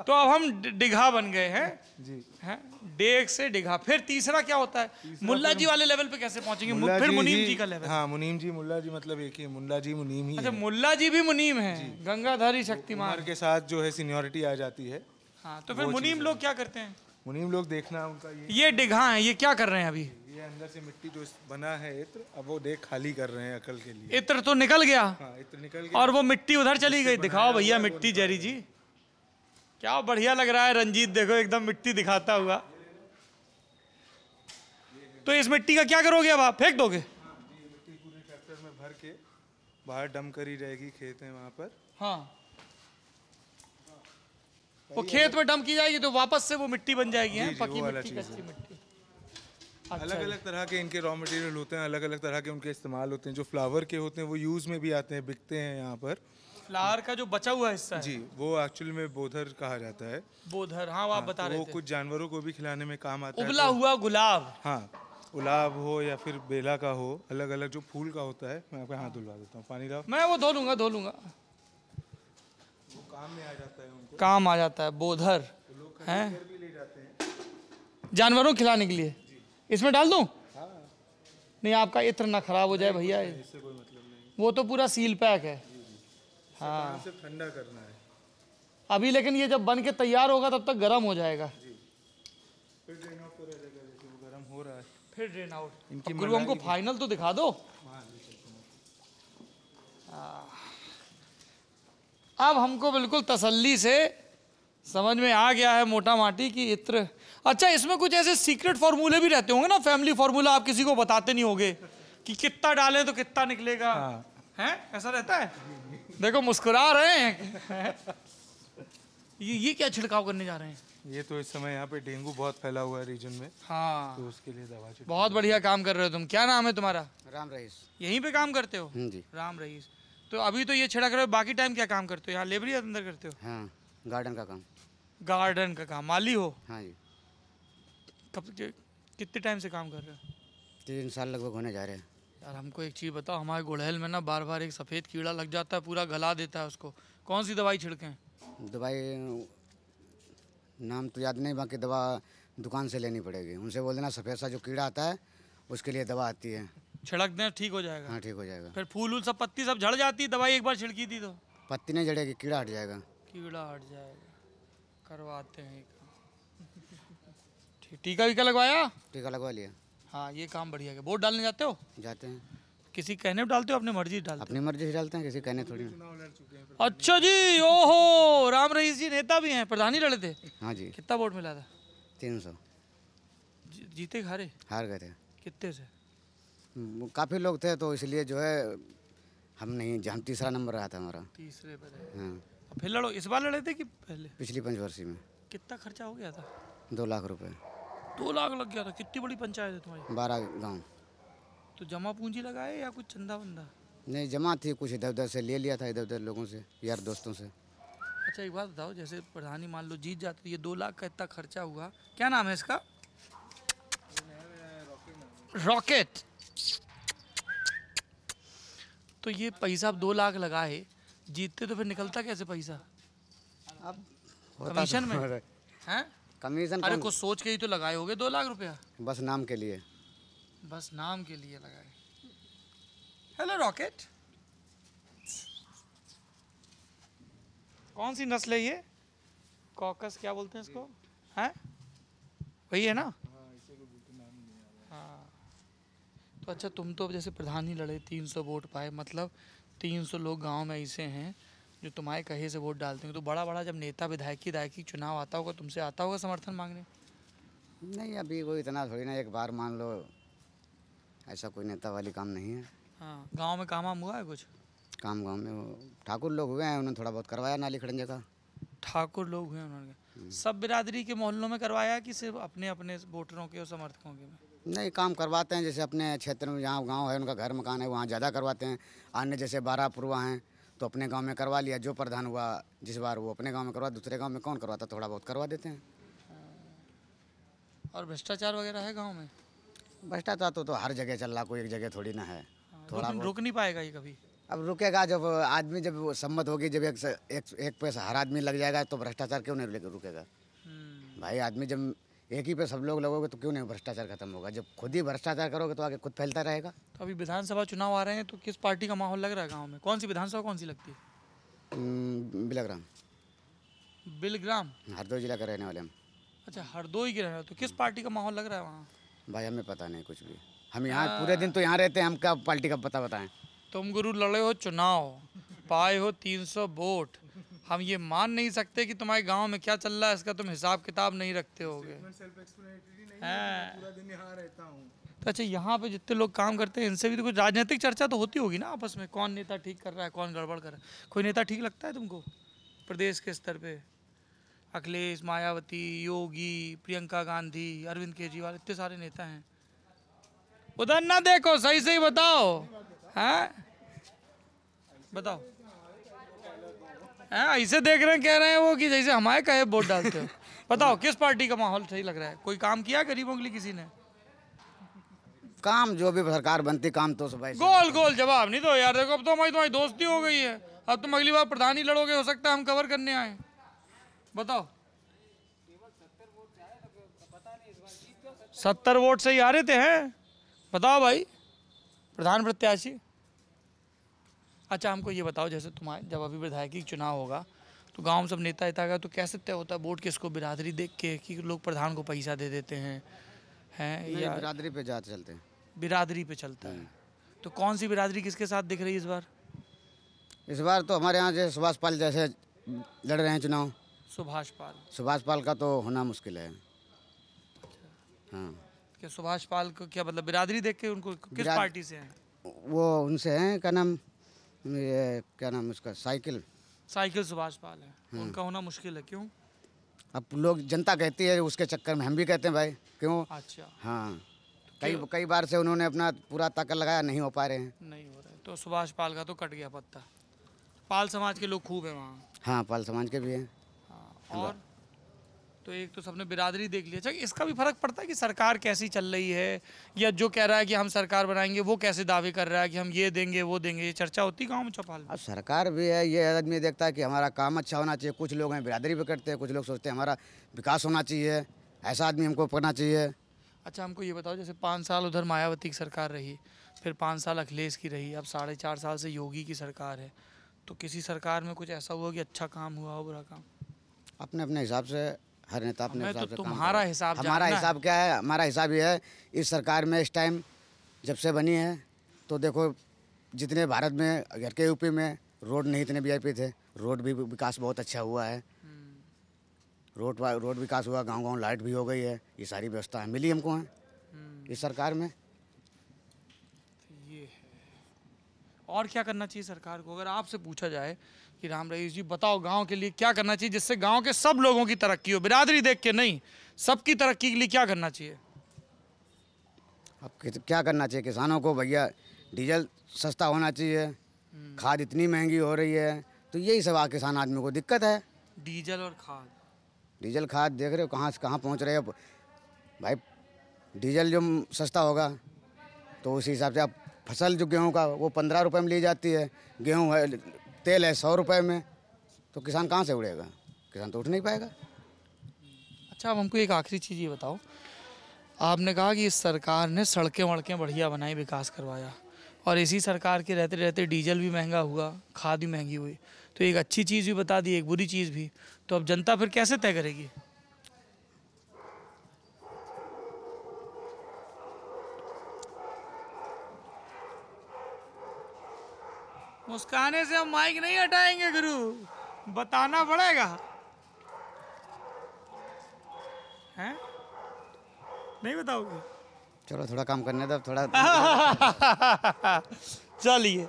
तो अब हम डिघा बन गए हैं जी। हैं? डेग से डिघा। फिर तीसरा क्या होता है? मुल्ला जी वाले लेवल पे कैसे पहुंचेंगे? मुल्ला फिर जी मुनीम ही- जी का लेवल। हाँ, मुनीम जी, मुल्ला जी मतलब एक ही, मुल्ला जी मुनीम ही अच्छा, है। मुल्ला जी भी मुनीम है, गंगाधारी शक्तिमान। उम्र के साथ जो है सीनियरिटी आ जाती है। हाँ, तो फिर मुनीम लोग क्या करते हैं? मुनीम लोग देखना उनका ये डिघा है, ये क्या कर रहे हैं अभी? ये अंदर से मिट्टी जो बना है इत्र, अब वो देख खाली कर रहे हैं अकल के लिए। इत्र तो निकल गया हाँ, इत्र निकल गया और वो मिट्टी उधर चली गई। दिखाओ भैया मिट्टी जेरी जी, क्या बढ़िया लग रहा है। रंजीत देखो एकदम मिट्टी दिखाता हुआ। तो इस मिट्टी का क्या करोगे अब आप? फेंक दोगे? मिट्टी पूरे ट्रैक्टर में भर के बाहर डंप करी रहेगी, खेत है वहाँ पर। हाँ, वो खेत में डंप की जाएगी तो वापस से वो मिट्टी बन जाएगी। है जी, पक्की वो वाला मिट्टी, चीज़ कच्ची है। मिट्टी। अलग अलग तरह के इनके रॉ मटेरियल होते हैं, अलग अलग तरह के उनके इस्तेमाल होते हैं। जो फ्लावर के होते हैं वो यूज़ में भी आते हैं, बिकते हैं यहाँ पर। फ्लावर का जो बचा हुआ हिस्सा है जी, वो एक्चुअल में बोधर कहा जाता है। बोधर, हाँ वो आप बता तो रहे वो थे। कुछ जानवरों को भी खिलाने में काम आता है। उबला हुआ गुलाब। हाँ, गुलाब हो या फिर बेला का हो, अलग अलग जो फूल का होता है। मैं आपका हाथ धुलवा देता हूँ, पानी लाओ। मैं वो धो लूंगा। वो काम में आ जाता है उनको। काम आ जाता है बोधर है, भी ले जाते हैं। जानवरों को खिलाने के लिए। इसमें डाल दूं? नहीं, आपका इत्र ना खराब हो जाए भैया। इससे कोई मतलब नहीं, वो तो पूरा सील पैक है। हाँ, सिर्फ ठंडा करना है। अभी लेकिन ये जब बन के तैयार होगा तब तक गर्म हो जाएगा। फिर ड्रेन आउट करा जाएगा, जैसे वो गर्म हो रहा है। फिर ड्रेन आउट। इनकी गुरु हमको फाइनल तो दिखा दो। अब हमको बिल्कुल तसल्ली से समझ में आ गया है मोटा माटी की इत्र। अच्छा, इसमें कुछ ऐसे सीक्रेट फॉर्मूले भी रहते होंगे ना, फैमिली फॉर्मूला आप किसी को बताते नहीं होगे कि कितना डालें तो कितना निकलेगा। हैं, ऐसा रहता है? देखो मुस्कुरा रहे हैं। ये क्या छिड़काव करने जा रहे हैं? ये तो इस समय यहाँ पे डेंगू बहुत फैला हुआ है रीजन में, हाँ, तो उसके लिए दवा छिड़काव। बहुत बढ़िया काम कर रहे हो तुम। क्या नाम है तुम्हारा? राम रईस। यहीं पे काम करते हो? जी। राम रईस। तो अभी तो ये छिड़क रहे हो, बाकी टाइम क्या काम करते हो? यहाँ लेबरी अंदर करते हो? हाँ, गार्डन का काम। गार्डन का काम, माली हो? हाँ जी, कितने टाइम से काम कर रहे हो? 3 साल लगभग होने जा रहे हैं। यार हमको एक चीज़ बताओ, हमारे गुड़हल में ना बार बार एक सफ़ेद कीड़ा लग जाता है, पूरा गला देता है उसको। कौन सी दवाई छिड़कें? दवाई नाम तो याद नहीं, बाकी दवा दुकान से लेनी पड़ेगी। उनसे बोल देना सफ़ेद सा जो कीड़ा आता है उसके लिए दवा आती है। छिड़क दें, ठीक हो जाएगा? हाँ, ठीक हो जाएगा। फिर फूल वूल सब, पत्ती सब झड़ जाती है, दवाई एक बार छिड़की थी तो? पत्ती नहीं जड़ेगी, कीड़ा हट जाएगा। कीड़ा हट जाएगा, करवाते हैं। ठीक, टीका वीका लगवाया? टीका लगवा लिया। हाँ, ये काम बढ़िया है। वोट डालने जाते हो? जाते हैं, किसी कहने पे डालते हो, अपनी मर्जी से डालते अपनी मर्जी से डालते हैं, किसी कहने थोड़ी ना। हो? अच्छा जी, ओहो, राम रईस जी नेता भी हैं, प्रधानी लड़े थे? हाँ जी, कितना वोट मिला था? 300। जीते हारे? हार गए थे। कितने से? काफ़ी लोग थे तो इसलिए जो है हम नहीं, हम तीसरा नंबर रहा था हमारा। तीसरे पे रहे। हाँ, फिर लड़ो, इस बार लड़े थे कि पहले? पिछली पंचवर्षीय में कितना खर्चा हो गया था? 2 लाख रुपए। 2 लाख लग गया था? कितनी बड़ी पंचायत है तुम्हारी? 12 गांव। तो जमा पूंजी लगाए या कुछ चंदा वंदा? नहीं, जमा थी, कुछ इधर उधर से ले लिया था, इधर उधर लोगों से, यार दोस्तों से। अच्छा एक बात बताओ, जैसे प्रधानी मान लो जीत जाते तो ये 2 लाख का इतना खर्चा हुआ, क्या नाम है इसका? रॉकेट। तो ये पैसा अब 2 लाख लगाए, जीतते तो फिर निकलता कैसे पैसा? अब कमीशन में? हैं? कमीशन अरे कौन- कुछ सोच के ही तो लगाए होगे 2 लाख रुपया। बस नाम के लिए। बस नाम के लिए लगाए। हेलो रॉकेट, कौन सी नस्ल है ये? कॉकस क्या बोलते हैं इसको? हैं? वही है ना? हाँ। तो अच्छा, तुम तो जैसे प्रधानी लड़े, 300 वोट पाए, मतलब 300 लोग गांव में ऐसे हैं जो तुम्हारे कहे से वोट डालते हैं। तो बड़ा बड़ा जब नेता विधायकी चुनाव आता होगा, तुमसे आता होगा समर्थन मांगने? नहीं, अभी कोई इतना थोड़ी ना, एक बार मान लो, ऐसा कोई नेता वाली काम नहीं है। हाँ, गांव में काम वाम हुआ है कुछ? काम गांव में वो ठाकुर लोग हुए हैं, उन्होंने थोड़ा बहुत करवाया नाली खड़ंजे का। ठाकुर लोग हुए उन्होंने? सब बिरादरी के मोहल्लों में करवाया कि सिर्फ अपने अपने वोटरों के और समर्थकों के में? नहीं, काम करवाते हैं, जैसे अपने क्षेत्र में जहाँ गांव है, उनका घर मकान है, वहाँ ज़्यादा करवाते हैं। अन्य जैसे 12 पुरवा हैं तो अपने गांव में करवा लिया, जो प्रधान हुआ जिस बार वो अपने गांव में करवा, दूसरे गांव में कौन करवाता, थोड़ा बहुत करवा देते हैं। और भ्रष्टाचार वगैरह है गांव में? भ्रष्टाचार तो हर जगह चल रहा, कोई एक जगह थोड़ी ना है। थोड़ा लेकिन रुक नहीं पाएगा ये कभी? अब रुकेगा जब आदमी, जब वो सम्मत होगी, जब एक पैसा हर आदमी लग जाएगा तो भ्रष्टाचार क्यों नहीं रुकेगा? भाई, आदमी जब एक ही पे सब लोग लगोगे तो क्यों नहीं भ्रष्टाचार खत्म होगा? जब खुद ही भ्रष्टाचार करोगे तो आगे खुद फैलता रहेगा। तो अभी विधानसभा चुनाव आ रहे हैं, तो किस पार्टी का माहौल लग रहा है गांव में? कौन सी विधानसभा कौन सी लगती है? बिलग्राम। बिलग्राम? हरदोई जिला का रहने वाले हम। अच्छा, हरदोई के रहने वाले। तो किस पार्टी का माहौल लग रहा है वहाँ? भाई हमें पता नहीं कुछ भी, हम यहाँ पूरे दिन तो यहाँ रहते हैं, हम क्या पार्टी का पता बताएं। तुम गुरु लड़े हो चुनाव, पाए हो 300 वोट, हम ये मान नहीं सकते कि तुम्हारे गांव में क्या चल रहा है इसका तुम हिसाब किताब नहीं रखते होगे। पूरा दिन यहाँ रहता हूँ। तो अच्छा, यहाँ पे जितने लोग काम करते हैं इनसे भी तो कुछ राजनीतिक चर्चा तो होती होगी ना आपस में, कौन नेता ठीक कर रहा है, कौन गड़बड़ कर रहा है? कोई नेता ठीक लगता है तुमको प्रदेश के स्तर पे? अखिलेश, मायावती, योगी, प्रियंका गांधी, अरविंद केजरीवाल, इतने सारे नेता हैं। उधर ना देखो, सही सही बताओ। हैं बताओ। हैं ऐसे देख रहे हैं, कह रहे हैं वो कि जैसे हमारे कहे वोट डालते हो। बताओ किस पार्टी का माहौल सही लग रहा है? कोई काम किया गरीबों के लिए किसी ने? काम जो भी सरकार बनती काम तो सब ऐसे। गोल गोल जवाब नहीं दो यार। देखो अब तो हमारी तुम्हारी दोस्ती हो गई है, अब तुम अगली बार प्रधान ही लड़ोगे, हो सकता है हम कवर करने आए। बताओ। 70 वोट से ही आ रहे थे हैं? बताओ भाई, प्रधान प्रत्याशी। अच्छा हमको ये बताओ, जैसे तुम्हारे जब अभी विधायकी चुनाव होगा तो गांव में सब नेता इता का तो कैसे तय होता है वोट किसको? बिरादरी देख के कि लोग प्रधान को पैसा दे देते हैं या बिरादरी पे जाते चलते हैं। बिरादरी पे चलता है? तो कौन सी बिरादरी किसके साथ दिख रही है इस बार? इस बार तो हमारे यहाँ जैसे सुभाष पाल जैसे लड़ रहे हैं चुनाव। सुभाष पाल। सुभाष पाल का तो होना मुश्किल है। हाँ, क्या सुभाष पाल को क्या मतलब बिरादरी देख के उनको किस पार्टी से हैं? वो उनसे हैं, क्या नाम, ये क्या नाम उसका, साइकिल सुभाष पाल है। उनका होना मुश्किल है, क्यों? अब लोग जनता कहती है उसके चक्कर में हम भी कहते हैं भाई क्यों। अच्छा। हाँ, कई बार से उन्होंने अपना पूरा ताकत लगाया, नहीं हो पा रहे हैं। नहीं हो रहा है तो सुभाष पाल का तो कट गया पत्ता। पाल समाज के लोग खूब हैं वहाँ। हाँ, पाल समाज के भी हैं। हाँ, और तो एक तो सबने बिरादरी देख लिया। अच्छा, इसका भी फर्क पड़ता है कि सरकार कैसी चल रही है, या जो कह रहा है कि हम सरकार बनाएंगे वो कैसे दावे कर रहा है कि हम ये देंगे वो देंगे? ये चर्चा होती गाँव में चौपाल में? अब सरकार भी है, ये आदमी देखता है कि हमारा काम अच्छा होना चाहिए। कुछ लोग हैं बिरादरी पे करते हैं, कुछ लोग सोचते हैं हमारा विकास होना चाहिए, ऐसा आदमी हमको करना चाहिए। अच्छा हमको ये बताओ, जैसे 5 साल उधर मायावती की सरकार रही, फिर 5 साल अखिलेश की रही, अब 4.5 साल से योगी की सरकार है, तो किसी सरकार में कुछ ऐसा हुआ कि अच्छा काम हुआ हो, बुरा काम? अपने अपने हिसाब से हर नेता अपने हमें हिसाब तो से काम तुम्हारा करता है। हिसाब हमारा जानना हिसाब क्या है? हमारा हिसाब ये है, इस सरकार में इस टाइम जब से बनी है तो देखो जितने भारत में घर के यूपी में रोड नहीं इतने वीआईपी थे, रोड भी विकास बहुत अच्छा हुआ है। रोड विकास हुआ, गांव लाइट भी हो गई है, ये सारी व्यवस्था मिली हमको है इस सरकार में। ये है। और क्या करना चाहिए सरकार को? अगर आपसे पूछा जाए कि राम रईस जी बताओ गांव के लिए क्या करना चाहिए जिससे गांव के सब लोगों की तरक्की हो, बिरादरी देख के नहीं, सबकी तरक्की के लिए क्या करना चाहिए? अब क्या करना चाहिए? किसानों को भैया डीजल सस्ता होना चाहिए, खाद इतनी महंगी हो रही है, तो यही सब किसान आदमी को दिक्कत है। डीजल और खाद। डीजल खाद देख रहे हो कहाँ से कहाँ पहुँच रहे हो भाई। डीजल जो सस्ता होगा तो उसी हिसाब से अब फसल जो गेहूं का वो 15 रुपये में ली जाती है, गेहूं है तेल है 100 रुपये में, तो किसान कहाँ से उड़ेगा? किसान तो उठ नहीं पाएगा। अच्छा अब हमको एक आखिरी चीज़ ये बताओ, आपने कहा कि इस सरकार ने सड़कें वड़कें बढ़िया बनाई, विकास करवाया, और इसी सरकार के रहते रहते डीजल भी महंगा हुआ, खाद भी महंगी हुई, तो एक अच्छी चीज़ भी बता दी, एक बुरी चीज़ भी, तो अब जनता फिर कैसे तय करेगी? मुस्काने से हम माइक नहीं हटाएंगे गुरु, बताना पड़ेगा। हैं? नहीं बताओगे? चलो थोड़ा काम करने दो, थोड़ा चलिए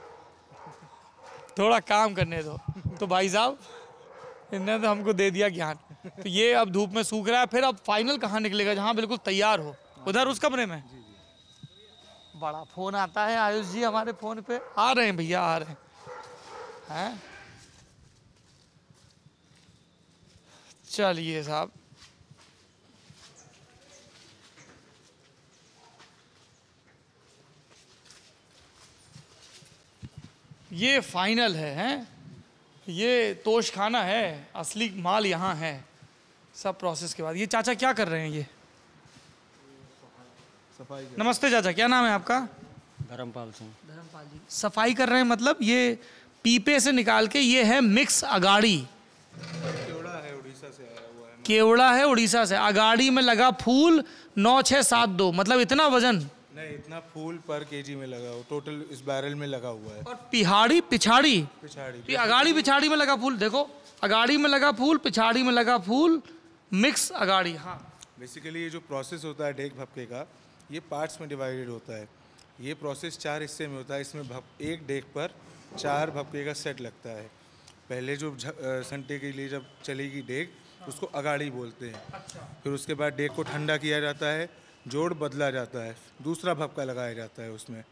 थोड़ा काम करने दो। तो भाई साहब इन्होंने तो हमको दे दिया ज्ञान, तो ये अब धूप में सूख रहा है, फिर अब फाइनल कहाँ निकलेगा? जहाँ बिल्कुल तैयार हो, उधर उस कमरे में। बड़ा फोन आता है आयुष जी, हमारे फोन पे आ रहे हैं भैया, आ रहे हैं। चलिए साहब, ये फाइनल है, हैं? ये तोश खाना है, असली माल यहाँ है। सब प्रोसेस के बाद ये चाचा क्या कर रहे हैं? ये सफाई। नमस्ते चाचा, क्या नाम है आपका? धर्मपाल सिंह। धर्मपाल जी। सफाई कर रहे हैं, मतलब ये पीपे से निकाल के, ये है मिक्स अगाड़ी। केवड़ा है, उड़ीसा से आया हुआ है, केवड़ा है उड़ीसा से। अगाड़ी में लगा फूल 9672, मतलब इतना वजन। नहीं, इतना फूल पर केजी में लगा हो, टोटल इस बैरल में लगा हुआ है। और पिछाड़ी पिछाड़ी ये अगाड़ी पिछाड़ी में लगा फूल, देखो अगाड़ी में लगा फूल, पिछाड़ी में लगा फूल, मिक्स अगाड़ी। हाँ, बेसिकली ये जो प्रोसेस होता है डेक भपके का, ये पार्ट्स में डिवाइडेड होता है। ये प्रोसेस 4 हिस्से में होता है। इसमें एक डेक पर 4 भपके का सेट लगता है। पहले जो संटे के लिए जब चलेगी डेक, उसको अगाड़ी बोलते हैं। फिर उसके बाद डेक को ठंडा किया जाता है, जोड़ बदला जाता है, दूसरा भपका लगाया जाता है उसमें।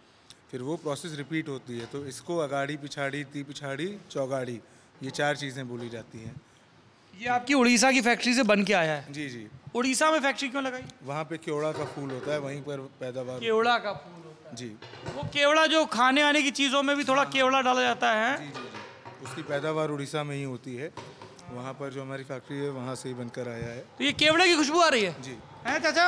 फिर वो प्रोसेस रिपीट होती है। तो इसको अगाड़ी, पिछाड़ी, ती पिछाड़ी, चौगाड़ी, ये 4 चीज़ें बोली जाती हैं। ये आपकी उड़ीसा की फैक्ट्री से बन के आया है। जी जी। उड़ीसा में फैक्ट्री क्यों लगाई? वहाँ पे केवड़ा का फूल होता है, वहीं पर पैदावार। केवड़ा का फूल होता है जी वो केवड़ा जो खाने आने की चीज़ों में भी थोड़ा केवड़ा डाला जाता है। जी जी जी। उसकी पैदावार उड़ीसा में ही होती है। वहाँ पर जो हमारी फैक्ट्री है, वहाँ से ही बनकर आया है। तो ये केवड़े की खुशबू आ रही है जी। हैं चाचा?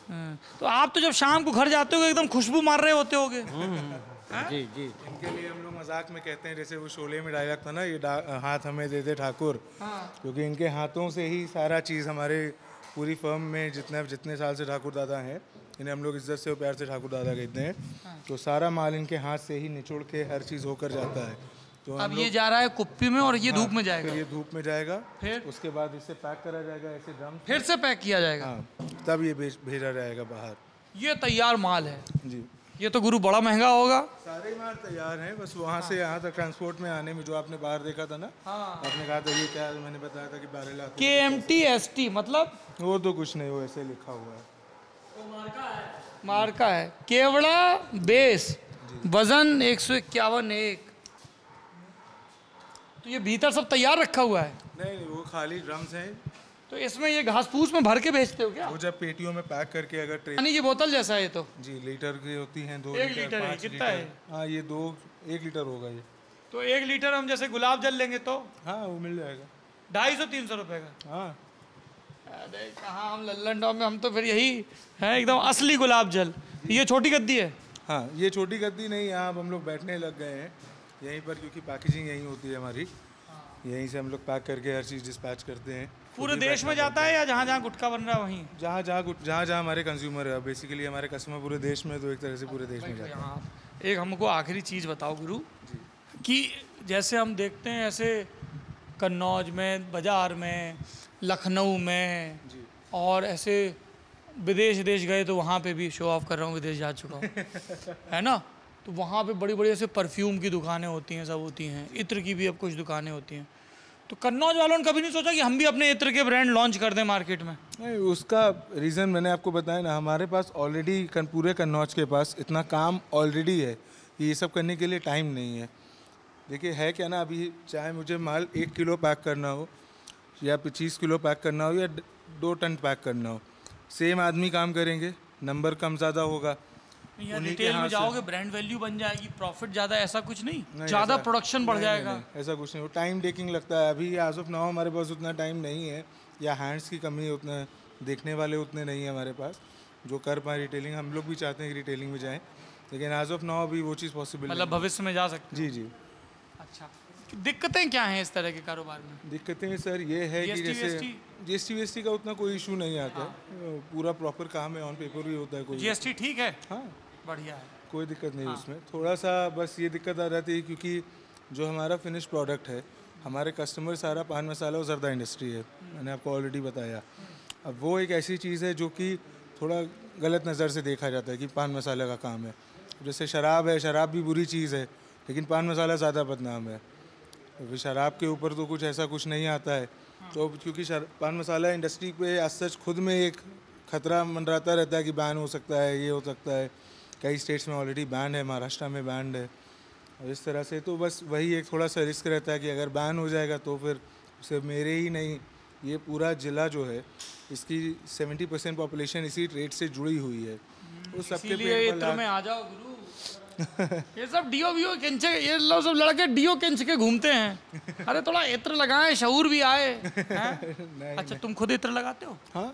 हाँ, तो आप तो जब शाम को घर जाते हो एकदम खुशबू मार रहे होते होगे। जी जी। इनके लिए हम लोग मजाक में कहते हैं, जैसे वो शोले में डायलॉग था ना, ये हाथ हमें दे दे ठाकुर। क्योंकि इनके हाथों से ही सारा चीज़ हमारे पूरी फर्म में जितने साल से ठाकुर दादा हैं, इन्हें हम लोग इज्जत से और प्यार से ठाकुर दादा कहते हैं। तो सारा माल इनके हाथ से ही निचोड़ के हर चीज़ होकर जाता है। तो अब ये जा रहा है कुप्पी में और ये धूप में जाएगा। फिर ये धूप में जाएगा, फिर उसके बाद इसे पैक करा जाएगा ऐसे ड्रम। फिर से पैक किया जाएगा। हाँ, तब ये भेजा जाएगा बाहर। ये तैयार माल है। जी। ये तो गुरु बड़ा महंगा होगा। सारे माल तैयार हैं, बस वहाँ से यहाँ तक ट्रांसपोर्ट में आने में जो आपने बाहर देखा था ना, आपने कहा था ये क्या है, मैंने बताया था कि बैरल आते हैं। KMTST मतलब वो तो कुछ नहीं, वो ऐसे लिखा हुआ है। मार्का है। केवड़ा बेस, वजन 151। तो ये भीतर सब तैयार रखा हुआ है? नहीं, वो खाली ड्रम्स हैं। तो इसमें ये घास फूस में भर के बेचते हो क्या? वो जब पेटियों में पैक करके अगर ट्रे। पानी की बोतल जैसा है ये तो। जी, लीटर की होती हैं, 2 1 लीटर है, 5 कितना लीटर। है? हाँ, ये 1 लीटर होगा ये। तो 1 लीटर हम जैसे गुलाब जल लेंगे तो हाँ, वो मिल जाएगा। 250-300 रुपए का। हाँ, अरे कहाँ हम लल्लन टॉप में, हम तो फिर यही है एकदम असली गुलाब जल। ये छोटी गद्दी है। हाँ, ये छोटी गद्दी नहीं, यहाँ अब हम लोग बैठने लग गए हैं यहीं पर, क्योंकि पैकेजिंग यहीं होती है हमारी। यहीं से हम लोग पैक करके हर चीज़ डिस्पैच करते हैं। पूरे देश में जाता है या जहाँ जहाँ गुटखा बन रहा है वहीं? जहाँ हमारे कंज्यूमर है, बेसिकली हमारे कस्टमर पूरे देश में, तो एक तरह से पूरे देश में जाता है। हाँ, एक हमको आखिरी चीज़ बताओ गुरु, कि जैसे हम देखते हैं ऐसे कन्नौज में, बाज़ार में, लखनऊ में, और ऐसे विदेश गए तो वहाँ पे भी शो ऑफ कर रहा हूँ, विदेश जा चुका हूँ है ना। तो वहाँ पे बड़ी बड़ी ऐसे परफ्यूम की दुकानें होती हैं, सब होती हैं, इत्र की भी अब कुछ दुकानें होती हैं। तो कन्नौज वालों ने कभी नहीं सोचा कि हम भी अपने इत्र के ब्रांड लॉन्च कर दें मार्केट में? नहीं, उसका रीज़न मैंने आपको बताया ना, हमारे पास ऑलरेडी पूरे कन्नौज के पास इतना काम ऑलरेडी है कि ये सब करने के लिए टाइम नहीं है। देखिए है क्या ना, अभी चाहे मुझे माल 1 किलो पैक करना हो या 25 किलो पैक करना हो या 2 टन पैक करना हो, सेम आदमी काम करेंगे, नंबर कम ज़्यादा होगा। या रिटेल में जाओगे, ब्रांड वैल्यू बन जाएगी, प्रॉफिट ज़्यादा, ऐसा कुछ नहीं, ज़्यादा प्रोडक्शन बढ़ जाएगा। नहीं, ऐसा कुछ नहीं, वो टाइम टेकिंग लगता है। अभी एज ऑफ नाउ हमारे पास उतना टाइम नहीं है, या हैंड्स की कमी है, उतना देखने वाले उतने नहीं है हमारे पास जो कर पाए रिटेलिंग। हम लोग भी चाहते हैं कि रिटेलिंग में जाएं, लेकिन एज ऑफ नाउ अभी वो चीज़ पॉसिबल मतलब भविष्य में जा सकते जी जी। अच्छा, दिक्कतें क्या हैं इस तरह के कारोबार में? दिक्कतें सर ये है कि जैसे GST का उतना कोई इशू नहीं आता है, पूरा प्रॉपर काम है, ऑन पेपर भी होता है। कोई GST ठीक है? हाँ, बढ़िया है, कोई दिक्कत नहीं उसमें। थोड़ा सा बस ये दिक्कत आ जाती है क्योंकि जो हमारा फिनिश प्रोडक्ट है, हमारे कस्टमर सारा पान मसाला और जर्दा इंडस्ट्री है, मैंने आपको ऑलरेडी बताया। अब वो एक ऐसी चीज़ है जो कि थोड़ा गलत नज़र से देखा जाता है कि पान मसाला का काम है। जैसे शराब है, शराब भी बुरी चीज़ है, लेकिन पान मसाला ज़्यादा बदनाम है। अभी शराब के ऊपर तो कुछ ऐसा कुछ नहीं आता है, तो क्योंकि पान मसाला इंडस्ट्री पे आज सच खुद में एक खतरा मंडराता रहता है कि बैन हो सकता है, ये हो सकता है। कई स्टेट्स में ऑलरेडी बैन है, महाराष्ट्र में बैन है, और इस तरह से तो बस वही एक थोड़ा सा रिस्क रहता है कि अगर बैन हो जाएगा तो फिर सिर्फ मेरे ही नहीं, ये पूरा ज़िला जो है इसकी 70% पॉपुलेशन इसी ट्रेड से जुड़ी हुई है। वो सबके पेट पर में आ जाओ गुरु। ये सब डीओ वीओ किंचे, ये लोग सब लड़के डीओ किंच के घूमते हैं। अरे थोड़ा इत्र लगाएं, शऊर भी आए। अच्छा, तुम खुद इत्र लगाते हो? हाँ।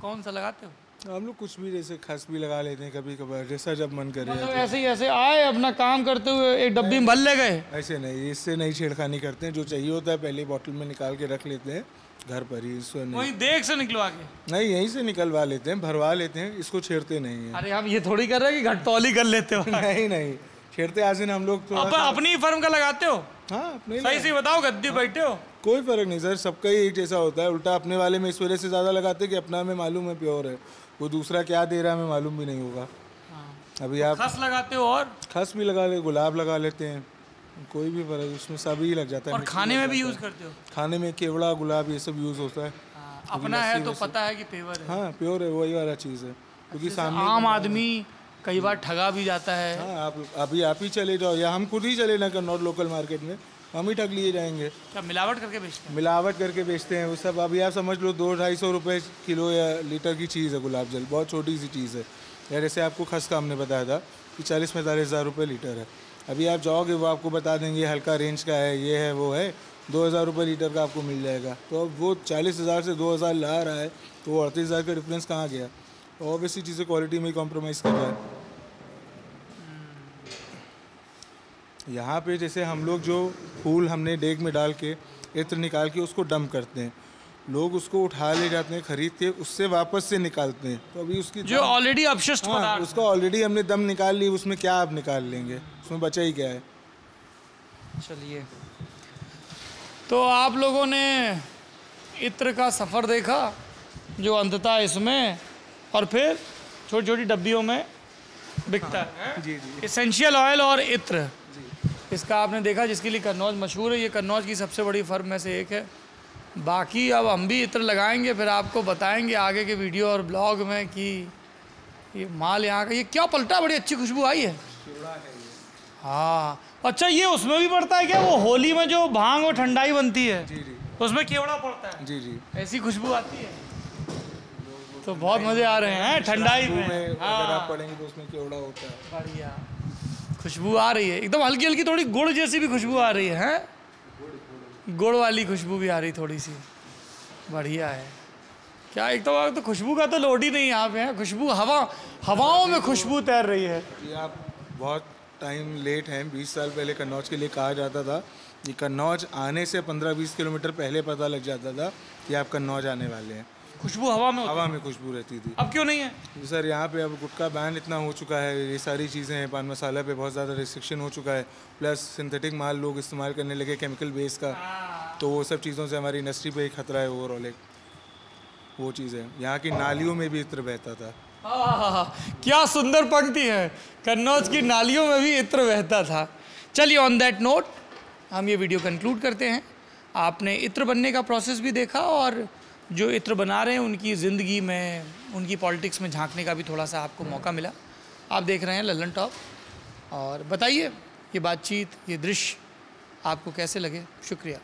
कौन सा लगाते हो? हम लोग कुछ भी जैसे खस भी लगा लेते हैं कभी कभार, जैसा जब मन करे। मतलब ऐसे ही ऐसे आए अपना काम करते हुए एक डब्बी में भर ले गए? ऐसे नहीं, इससे नहीं छेड़खानी करते हैं। जो चाहिए होता है पहले बॉटल में निकाल के रख लेते हैं घर पर ही। इसको नहीं, वहीं देख से निकलवा के? नहीं, यहीं से निकलवा लेते हैं, भरवा लेते हैं, इसको छेड़ते नहीं हैं। अरे हम ये थोड़ी कर रहे हैं कि घटतौली कर लेते हो। नहीं नहीं, छेड़ते आज हम लोग अब अपनी फर्म का लगाते हो? हाँ, अपने सही से बताओ, गद्दी बैठे हो? कोई फर्क नहीं सर, सबका ही एक जैसा होता है। उल्टा अपने वाले में इस वजह से ज़्यादा लगाते हैं कि अपना हमें मालूम है प्योर है, वो दूसरा क्या दे रहा है हमें मालूम भी नहीं होगा। अभी आप खस लगाते हो और खस भी लगा ले, गुलाब लगा लेते हैं, कोई भी फर्क, उसमें सभी लग जाता है। और खाने में भी यूज करते हो? खाने में केवड़ा, गुलाब, ये सब यूज़ होता है। अपना है तो पता है कि पेवर है। हाँ, प्योर है, वही वाला चीज़ है। क्योंकि सामने आम आदमी कई बार ठगा भी जाता है। हाँ, आप ही चले जाओ या हम खुद ही चले ना कन्नौज लोकल मार्केट में, हम ही ठग लिए जाएंगे। क्या मिलावट करके बेचते हैं? मिलावट करके बेचते हैं वो सब। अभी आप समझ लो 200-250 रुपये किलो या लीटर की चीज़ है गुलाब जल, बहुत छोटी सी चीज़ है। या जैसे आपको खस का हमने बताया था कि 40-45 हज़ार रुपये लीटर है। अभी आप जाओगे वो आपको बता देंगे हल्का रेंज का है, ये है वो है, 2000 रुपये लीटर का आपको मिल जाएगा। तो अब वो 40,000 से 2000 ला रहा है, तो वो 38,000 का डिफरेंस कहाँ गया? ऑब्वियसली चीज़ें क्वालिटी में ही कॉम्प्रोमाइज़ कर रहा है। यहाँ पे जैसे हम लोग जो फूल हमने डेग में डाल के इत्र निकाल के उसको डंप करते हैं, लोग उसको उठा ले जाते हैं खरीद के, उससे वापस से निकालते हैं। तो अभी उसकी जो ऑलरेडी अपशिष्ट हाँ, पदार्थ उसका ऑलरेडी हमने दम निकाल ली, उसमें क्या आप निकाल लेंगे, उसमें बचा ही क्या है। चलिए, तो आप लोगों ने इत्र का सफ़र देखा जो अंततः इसमें और फिर छोटी छोटी डब्बियों में बिकता है। जी जी, एसेंशियल ऑयल और इत्र, इसका आपने देखा, जिसके लिए कन्नौज मशहूर है। ये कन्नौज की सबसे बड़ी फर्म में से एक है। बाकी अब हम भी इत्र लगाएंगे, फिर आपको बताएंगे आगे के वीडियो और ब्लॉग में कि ये माल यहाँ का, ये क्या पलटा, बड़ी अच्छी खुशबू आई है। हाँ, अच्छा, ये उसमें भी पड़ता है क्या? वो होली में जो भांग और ठंडाई बनती है, जी जी, उसमें केवड़ा पड़ता है? जी जी, ऐसी खुशबू आती है तो बहुत मज़े आ रहे हैं ठंडाई में। अगर आप पढ़ेंगे तो उसमें केवड़ा होता है। बढ़िया खुशबू आ रही है, एकदम हल्की हल्की, थोड़ी गुड़ जैसी भी खुशबू आ रही है, हैं? गुड़ वाली खुशबू भी आ रही थोड़ी सी, बढ़िया है। क्या एक तो खुशबू का तो लोड ही नहीं यहाँ पे है, खुशबू हवाओं में खुशबू तैर रही है। ये आप बहुत टाइम लेट हैं। 20 साल पहले कन्नौज के लिए कहा जाता था कि कन्नौज आने से 15-20 किलोमीटर पहले पता लग जाता था कि आप कन्नौज आने वाले हैं। खुशबू हवा में हवा में खुशबू रहती थी। अब क्यों नहीं है? सर यहाँ पे अब गुटखा बैन इतना हो चुका है, ये सारी चीज़ें हैं, पान मसाला पे बहुत ज़्यादा रिस्ट्रिक्शन हो चुका है, प्लस सिंथेटिक माल लोग इस्तेमाल करने लगे केमिकल बेस का, तो वो सब चीज़ों से हमारी इंडस्ट्री पे ही खतरा है ओवरऑल। एक वो चीज़ है, यहाँ की नालियों में भी इत्र बहता था। क्या सुंदर पंक्ति है, कन्नौज की नालियों में भी इत्र बहता था। चलिए, ऑन दैट नोट हम ये वीडियो कंक्लूड करते हैं। आपने इत्र बनने का प्रोसेस भी देखा और जो इत्र बना रहे हैं उनकी ज़िंदगी में, उनकी पॉलिटिक्स में झांकने का भी थोड़ा सा आपको मौका मिला। आप देख रहे हैं लल्लन टॉप, और बताइए ये बातचीत, ये दृश्य आपको कैसे लगे। शुक्रिया।